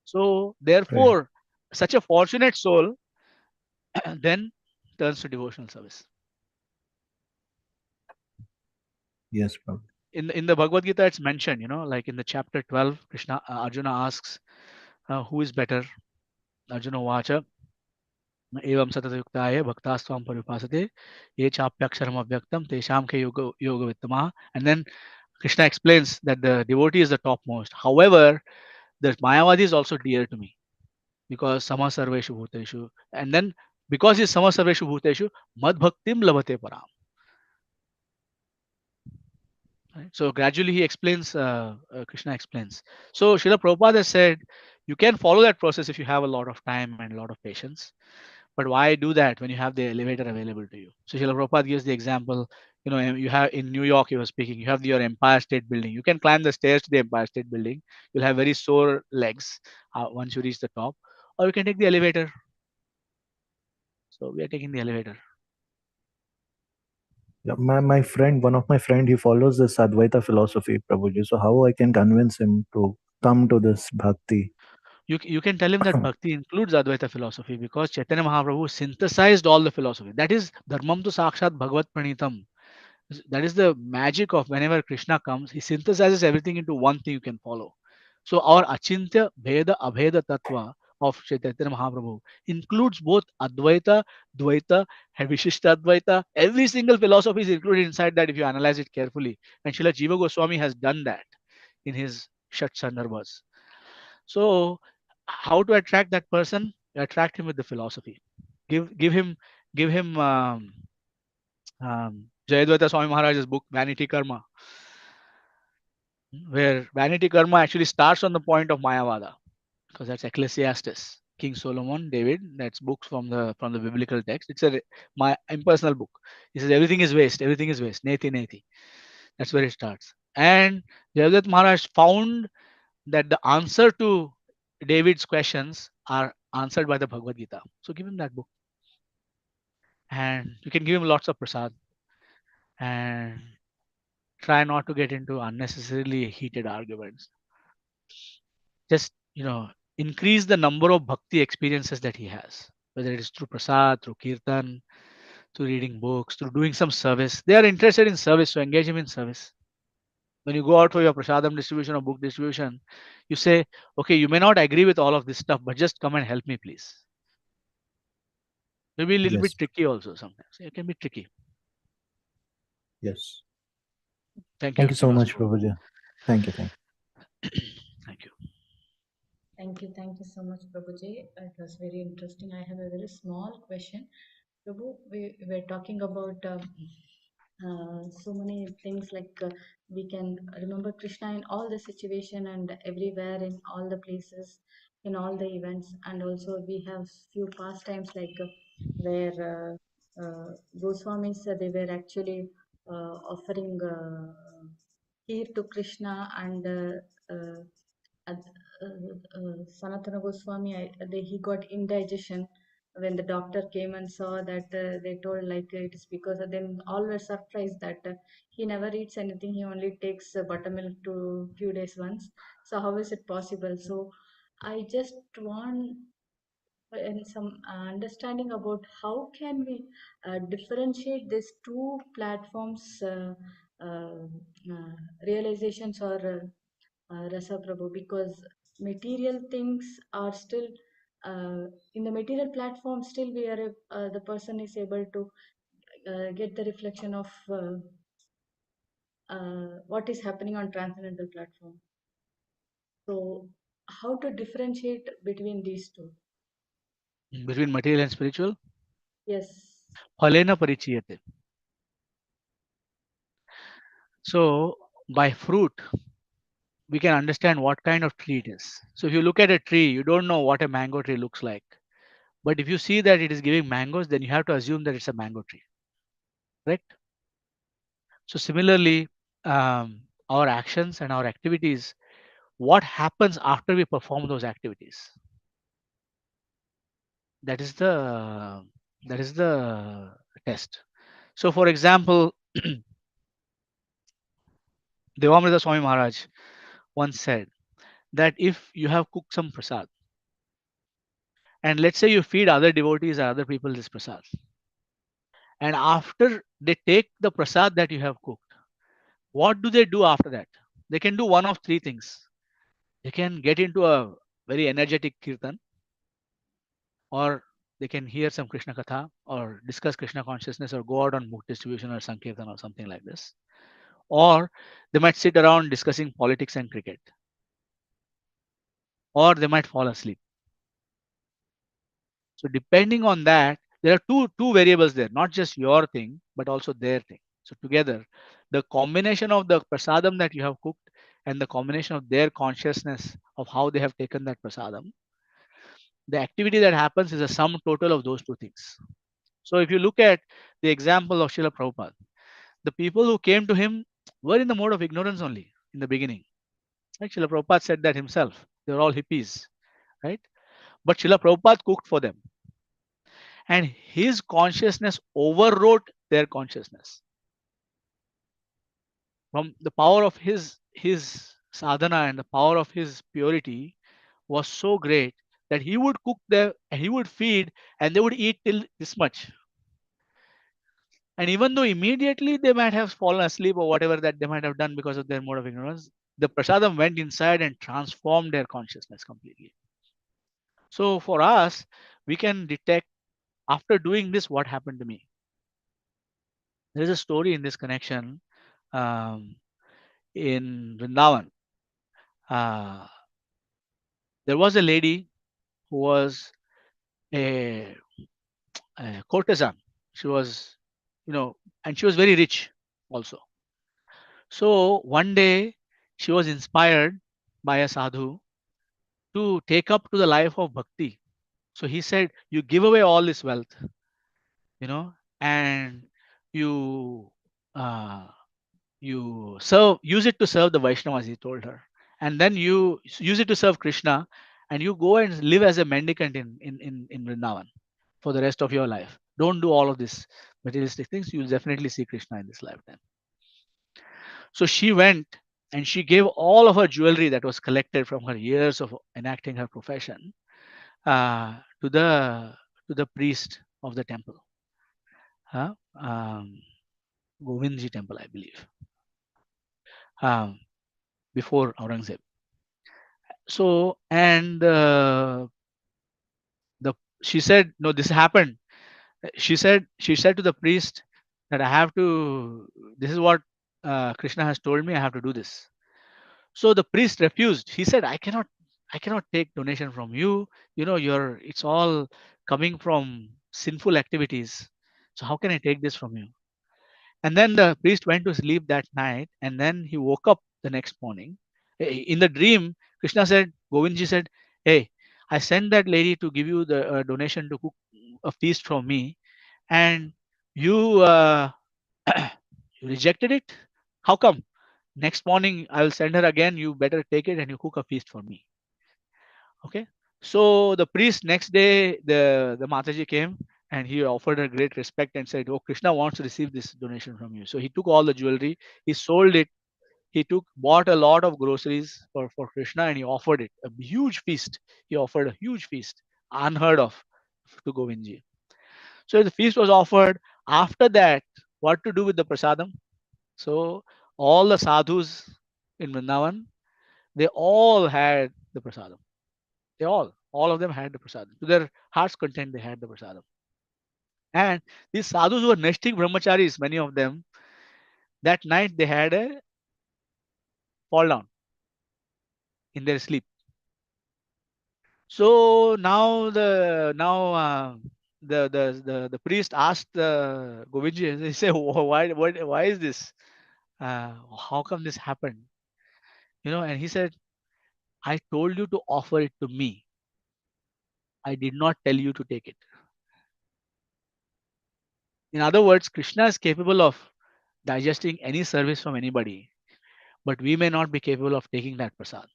So Right. therefore, such a fortunate soul then turns to devotional service. Yes, Prabhu. In the Bhagavad Gita, it's mentioned, like in the chapter 12, Arjuna asks, who is better? Arjuna Vacha, evam satatayuktaye bhaktasvam paripasate, ye chapyaksharam avyaktam, tesham ke yoga vittama. And then Krishna explains that the devotee is the topmost. However, the Mayavadi is also dear to me because sama sarveshu bhuteshu. And then because he's sama sarveshu bhuteshu, mad bhaktim labhate param. Right? So gradually he explains, Krishna explains. So Srila Prabhupada has said, you can follow that process if you have a lot of time and a lot of patience. But why do that when you have the elevator available to you? So Srila Prabhupada gives the example, you have in New York, he was speaking, you have your Empire State Building. You can climb the stairs to the Empire State Building. You'll have very sore legs once you reach the top. Or you can take the elevator. So we are taking the elevator. Yeah, my friend, one of my friend, he follows this Advaita philosophy, Prabhuji. So how I can convince him to come to this bhakti? You can tell him that Bhakti includes Advaita philosophy because Chaitanya Mahaprabhu synthesized all the philosophy. That is Dharmam tu Sakshat Bhagavat Pranitam. That is the magic of whenever Krishna comes, he synthesizes everything into one thing you can follow. So our Achintya Bheda Abheda Tattva of Chaitanya Mahaprabhu includes both Advaita, Dvaita, and Vishishta Advaita. Every single philosophy is included inside that if you analyze it carefully. And Srila Jiva Goswami has done that in his Shat Sandarbhas. So how to attract that person? You attract him with the philosophy. Give him Jayadvaita Swami Maharaj's book Vanity Karma, where Vanity Karma actually starts on the point of Mayavada, because that's Ecclesiastes, King Solomon, David. That's books from the biblical text. It's my impersonal book. He says everything is waste. Everything is waste. Neti neti. That's where it starts. And Jayadvaita Maharaj found that the answer to David's questions are answered by the Bhagavad Gita. So give him that book. And you can give him lots of prasad. And try not to get into unnecessarily heated arguments. Just, increase the number of bhakti experiences that he has, whether it is through prasad, through kirtan, through reading books, through doing some service. They are interested in service, so engage him in service. When you go out for your prasadam distribution or book distribution, you say, okay, you may not agree with all of this stuff, but just come and help me, please. Maybe a little Yes. bit tricky also sometimes. It can be tricky. Yes. Thank Thank you. you so That was much, Prabhuji. Thank you. Thank you. Thank you so much, Prabhuji. It was very interesting. I have a very small question. Prabhu, we were talking about so many things like we can remember Krishna in all the situation and everywhere in all the places in all the events, and also we have few pastimes like where Goswamis they were actually offering kheer to Krishna, and Sanatana Goswami, he got indigestion. When the doctor came and saw that, they told like it is because of them. All were surprised that he never eats anything. He only takes buttermilk to few days once. So how is it possible? So I just want and some understanding about how can we differentiate these two platforms uh, realizations or Rasa Prabhu, because material things are still in the material platform, still we are the person is able to get the reflection of what is happening on transcendental platform. So how to differentiate between these two? Between material and spiritual? Yes. Phalena parichiyate. So by fruit, we can understand what kind of tree it is. So if you look at a tree, you don't know what a mango tree looks like. But if you see that it is giving mangoes, then you have to assume that it's a mango tree. Correct? So similarly, our actions and our activities, what happens after we perform those activities? That is the test. So for example, Devamrita Swami Maharaj once said that if you have cooked some prasad, and let's say you feed other devotees or other people this prasad, and after they take the prasad that you have cooked, what do they do after that? They can do one of three things. They can get into a very energetic kirtan, or they can hear some Krishna Katha, or discuss Krishna consciousness, or go out on book distribution or Sankirtan or something like this. Or they might sit around discussing politics and cricket, or they might fall asleep. So depending on that, there are two variables there, not just your thing, but also their thing. So together, the combination of the prasadam that you have cooked and the combination of their consciousness of how they have taken that prasadam, the activity that happens is a sum total of those two things. So if you look at the example of Srila Prabhupada, the people who came to him were in the mode of ignorance only in the beginning. Right? Srila Prabhupada said that himself. They were all hippies, right? But Srila Prabhupada cooked for them. And his consciousness overrode their consciousness. From the power of his sadhana and the power of his purity was so great that he would cook them and he would feed and they would eat till this much. And even though immediately they might have fallen asleep or whatever that they might have done because of their mode of ignorance, the prasadam went inside and transformed their consciousness completely. So for us, we can detect after doing this what happened to me. There is a story in this connection in Vrindavan. There was a lady who was a courtesan. She was, and she was very rich also. So one day she was inspired by a sadhu to take up to the life of bhakti. So he said, you give away all this wealth, and you use it to serve the Vaishnavas, he told her. And then you use it to serve Krishna, and you go and live as a mendicant in Vrindavan for the rest of your life. Don't do all of this materialistic things. You'll definitely see Krishna in this lifetime. So she went and she gave all of her jewelry that was collected from her years of enacting her profession to the priest of the temple, Govindji temple, I believe, before Aurangzeb. So and she said, no, this happened. She said to the priest that I have to. This is what Krishna has told me. I have to do this. So the priest refused. He said, I cannot take donation from you. It's all coming from sinful activities. So how can I take this from you? And then the priest went to sleep that night, and then he woke up the next morning. In the dream, Krishna said, Govindji said, "Hey, I sent that lady to give you the donation to cook a feast for me, and you you rejected it. How come? Next morning I will send her again. You better take it and you cook a feast for me." Okay. So the priest next day, the Mataji came and he offered her great respect and said, "Oh, Krishna wants to receive this donation from you." So he took all the jewelry, he sold it, he bought a lot of groceries for Krishna, and he offered it a huge feast. He offered a huge feast, unheard of, to Govindji. So the feast was offered. After that, what to do with the prasadam? So all the sadhus in Vrindavan, they all had the prasadam. They all of them had the prasadam. To their heart's content, they had the prasadam. And these sadhus were nesting brahmacharis, many of them, that night they had a fall down in their sleep. So now the priest asked the Govindji, he said, why is this? How come this happened? And he said, "I told you to offer it to me. I did not tell you to take it." In other words, Krishna is capable of digesting any service from anybody, but we may not be capable of taking that prasad.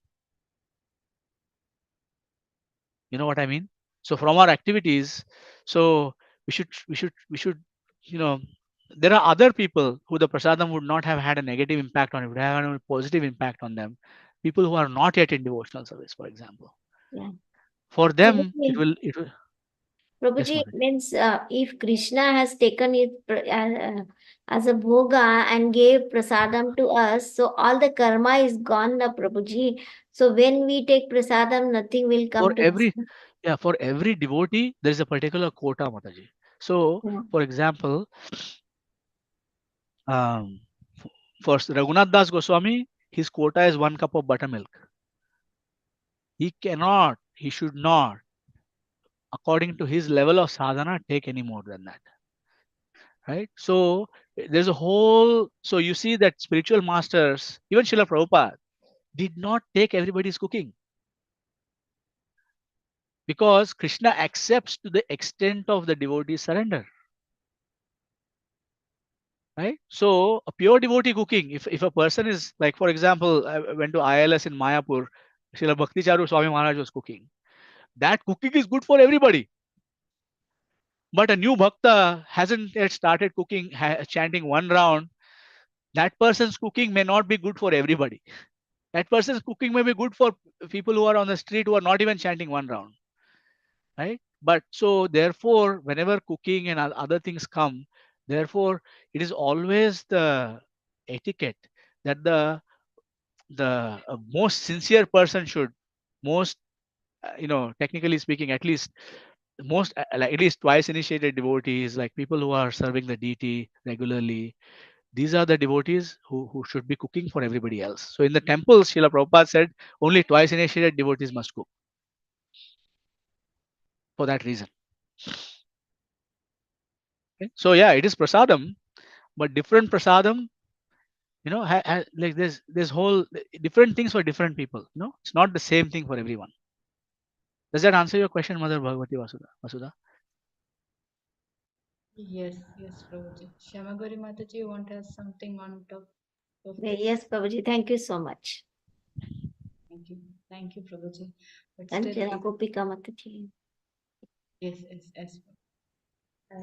You know what I mean? So from our activities, so we should, there are other people who the prasadam would not have had a negative impact on, it would have had a positive impact on them. People who are not yet in devotional service, for example. Yeah. For them, Prabhuji, it will. Yes, Prabhuji, Mother. means if Krishna has taken it as a bhoga and gave prasadam to us, so all the karma is gone, na Prabhuji. So when we take prasadam, nothing will For come to us. every devotee, there is a particular quota, Mataji. So, Yeah. for example, for Raghunath Das Goswami, his quota is 1 cup of buttermilk. He should not, according to his level of sadhana, take any more than that. Right? So there's a whole, so you see that spiritual masters, even Srila Prabhupada, did not take everybody's cooking. Because Krishna accepts to the extent of the devotee surrender. Right? So a pure devotee cooking, if a person is like, for example, I went to ILS in Mayapur, Srila Bhakti Charu Swami Maharaj was cooking. That cooking is good for everybody. But a new bhakta hasn't yet started cooking, chanting one round. That person's cooking may not be good for everybody. That person's cooking may be good for people who are on the street who are not even chanting one round. Right? But so therefore, whenever cooking and other things come, therefore it is always the etiquette that the most sincere person should, most technically speaking, at least most like at least twice initiated devotees, like people who are serving the deity regularly, these are the devotees who should be cooking for everybody else. So in the temples, Srila Prabhupada said only twice initiated devotees must cook, for that reason. Okay? So yeah, it is prasadam, but different prasadam, like there's whole different things for different people. It's not the same thing for everyone. Does that answer your question, Mother Bhagavati Vasudha? Yes, Prabhuji. Shamagori Mataji, you want to ask something on top of this? Yes, Prabhuji. Thank you so much. Thank you, Prabhuji. But Kanchana Gopika Mataji. yes.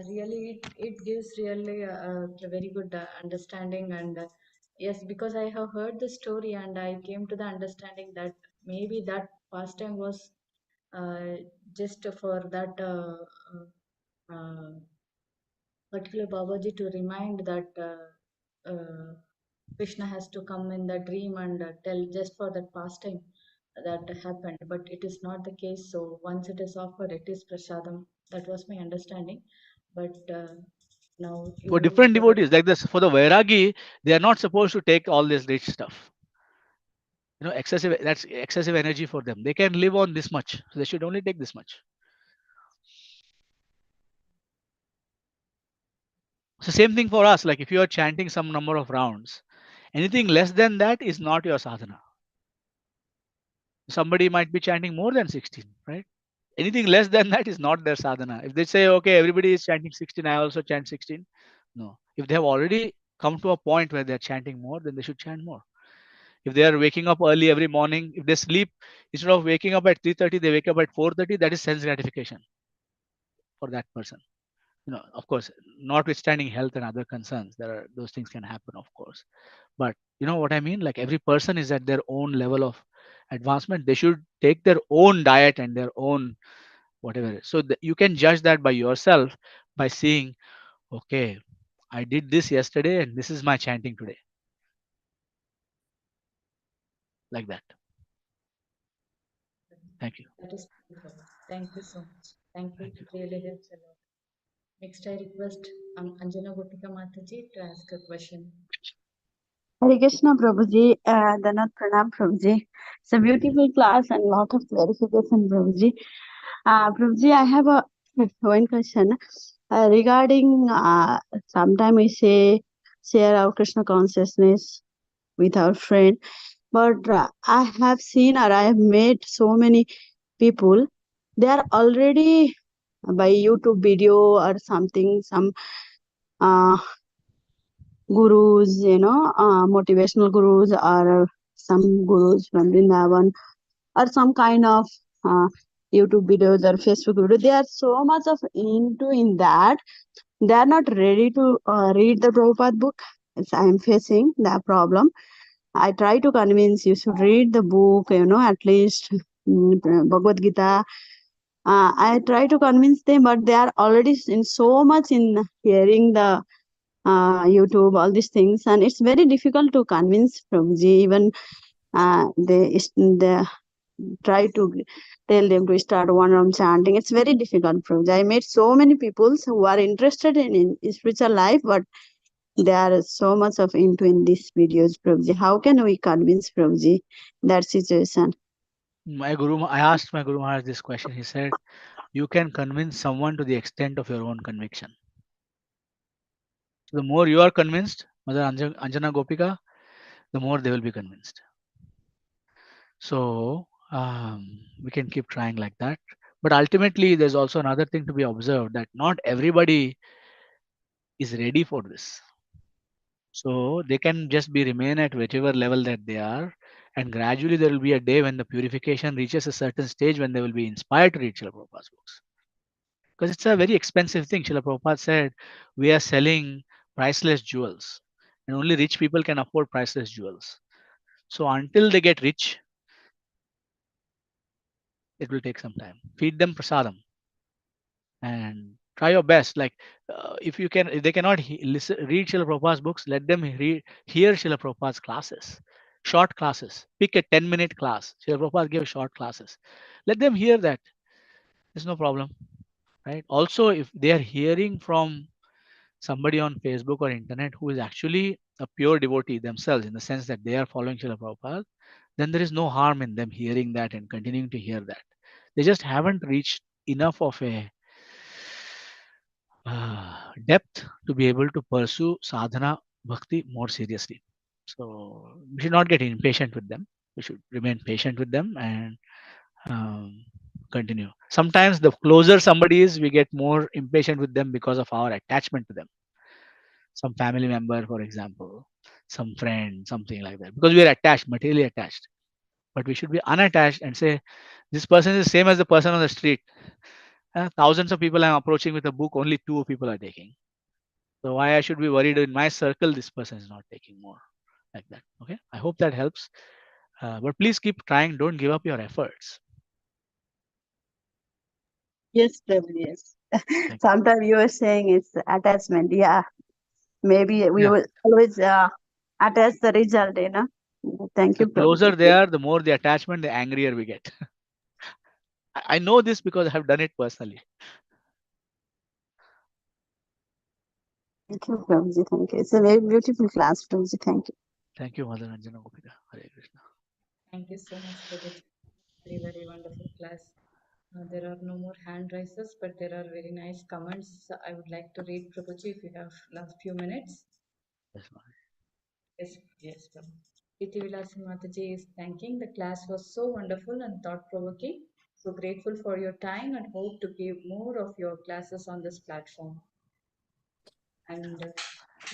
Really, it gives really a very good understanding, and yes, because I have heard the story and I came to the understanding that maybe that pastime was just for that particular Babaji to remind that Krishna has to come in the dream and tell just for that pastime that happened, but it is not the case. So once it is offered, it is prasadam. That was my understanding, but now For you different devotees, like this, for the Vairagi, they are not supposed to take all this rich stuff. That's excessive energy for them. They can live on this much. So they should only take this much. So same thing for us. Like if you are chanting some number of rounds, anything less than that is not your sadhana. Somebody might be chanting more than 16, right? Anything less than that is not their sadhana. If they say, okay, everybody is chanting 16, I also chant 16. No. If they have already come to a point where they're chanting more, then they should chant more. If they are waking up early every morning, if they sleep, instead of waking up at 3:30, they wake up at 4:30, that is sense gratification for that person. Of course, notwithstanding health and other concerns, those things can happen, of course. But you know what I mean? Like every person is at their own level of advancement. They should take their own diet and their own whatever. So you can judge that by yourself by seeing, okay, I did this yesterday and this is my chanting today. Like that. Thank you. That is beautiful. Thank you so much. Thank you. It really helps a lot. Next, I request Anjana Gopika Mataji to ask a question. Hare Krishna Prabhuji, Danat Pranam Prabhuji. It's a beautiful class and lot of clarification Prabhuji. Prabhuji, I have one question regarding sometimes we share our Krishna consciousness with our friend, but I have seen or I have met so many people, they are already by YouTube video or something, some gurus, motivational gurus or some gurus from Vrindavan or some kind of YouTube videos or Facebook video. They are so much of into in that they are not ready to read the Prabhupada book. I am facing that problem. I try to convince you should read the book, at least Bhagavad Gita. I try to convince them, but they are already in so much in hearing the YouTube, all these things, and it's very difficult to convince Prabhuji. Even they try to tell them to start one round chanting. It's very difficult, Prabhuji. I met so many people who are interested in spiritual life, but they are so much of into in these videos, Prabhuji. How can we convince Prabhuji that situation? I asked my Guru Maharaj this question. He said, you can convince someone to the extent of your own conviction. So the more you are convinced, Mother Anjana Gopika, the more they will be convinced. So we can keep trying like that. But ultimately, there's also another thing to be observed, that not everybody is ready for this. So they can just remain at whichever level that they are, and gradually there will be a day when the purification reaches a certain stage when they will be inspired to read Srila Prabhupada's books. Because it's a very expensive thing. Srila Prabhupada said, we are selling priceless jewels, and only rich people can afford priceless jewels. So until they get rich, it will take some time. Feed them prasadam and try your best. Like if they cannot read Srila Prabhupada's books, let them hear Srila Prabhupada's classes, short classes. Pick a 10-minute class. Srila Prabhupada gave short classes. Let them hear that. There's no problem, right? Also, if they are hearing from somebody on Facebook or internet who is actually a pure devotee themselves, in the sense that they are following Srila Prabhupada, then there is no harm in them hearing that and continuing to hear that. They just haven't reached enough of a depth to be able to pursue sadhana bhakti more seriously. So we should not get impatient with them. We should remain patient with them and continue. Sometimes the closer somebody is, we get more impatient with them because of our attachment to them. Some family member, for example, some friend, something like that. Because we are attached, materially attached. But we should be unattached and say, this person is the same as the person on the street. Thousands of people I'm approaching with a book, only 2 people are taking. So why I should be worried in my circle, this person is not taking more, like that. Okay, I hope that helps. But please keep trying. Don't give up your efforts. Yes, Prabhuji, yes. Sometimes you are saying it's attachment. Yeah, maybe we will always attach the result, Thank you, The closer Prabhuji. they are, the more the attachment, the angrier we get. I know this because I have done it personally. Thank you, Prabhuji. Thank you. It's a very beautiful class, Prabhuji. Thank you. Thank you, Mother Anjana Gopika. Hare Krishna. Thank you so much for the very, very wonderful class. There are no more hand raises, but there are very nice comments. I would like to read, Prabhuji, if you have last few minutes. Yes, ma'am. Yes, Prabhu. Iti Vilasi Mataji is thanking. The class was so wonderful and thought-provoking. So grateful for your time and hope to give more of your classes on this platform. And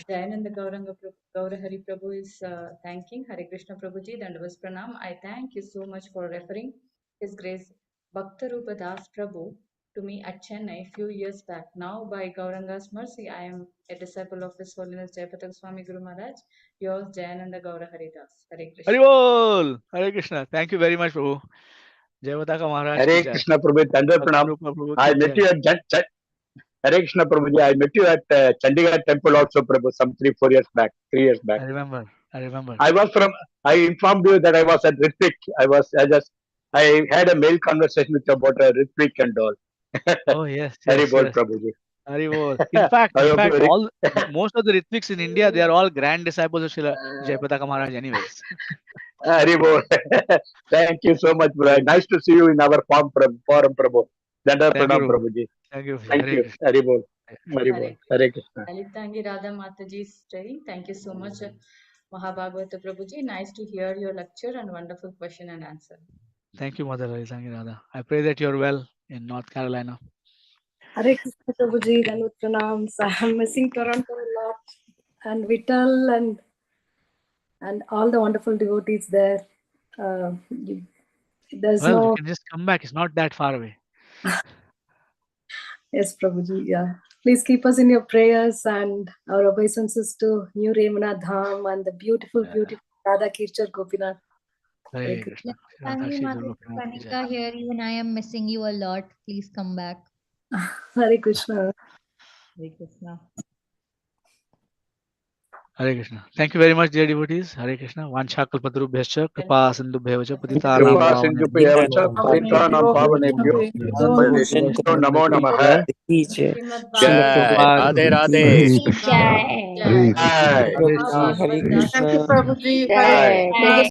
Jayananda Gaurahari Prabhu is thanking Hare Krishna Prabhuji, Dandavas Pranam. I thank you so much for referring His Grace Bhaktarupa Das Prabhu to me at Chennai few years back. Now, by Gauranga's mercy, I am a disciple of His Holiness Jayapataka Swami Guru Maharaj. Yours, Jayananda Gaurahari Das. Hare Krishna. Haribol! Hare Krishna. Thank you very much, Prabhu. Jayapataka Maharaj ki Hare jai. Krishna Prabhu, Dandavad Pranam. Bhaktarupa Prabhu I ki met jai. you at Hare Krishna Prabhuji. I met you at Chandigarh temple also, Prabhu, some 3-4 years back, 3 years back. I remember. I informed you that I was at Ritvik. I had a mail conversation with you about Ritvik and all. Oh, yes. Haribol Prabhuji. Haribol. In fact, I hope you all most of the Ritviks in India, they are all grand disciples of Srila Jayapataka Maharaj anyways. Haribol. Thank you so much, bro. Nice to see you in our forum, Prabhu. Dandavad Thank you, Pranam, Prabhu. Prabhuji. Thank you. Thank Hare you. Krishna. Haribol. Hare Haribol. Hare Krishna. Lalitangi Radha Mataji is saying, thank you so much, Mahabhagavata Prabhuji. Nice to hear your lecture and wonderful question and answer. Thank you, Mother Lalitangi Radha. I pray that you're well in North Carolina. Hare Krishna Prabhuji, Dandavad Pranams. I'm missing Toronto a lot, and Vital and all the wonderful devotees there. There's Well, you no can just come back. It's not that far away. yes, Prabhuji. Yeah, please keep us in your prayers and our obeisances to New Remana Dham and the beautiful Radha Kirchar Gopinath. Hare Krishna. Tangi Mata Kanika here, even I am missing you a lot. Please come back. Hare Krishna. Hare Krishna. Hare Krishna. Thank you very much, dear devotees. Hare Krishna. Vancha kalpatarubhyascha kripa sindubhyacha patitanam Kripa pavanebhyo Sindhu Patitanam Pavanebhyo Vaishno Namo Namaha. Srimad Srila Jai. Bhagavatam. Prabhupada Radhe ki Radhe. jai. Jai. Jai. Hare Krishna, Hare Mahabhagavad Das Krishna. Prabhu. Prabhuji. Jai. Thank you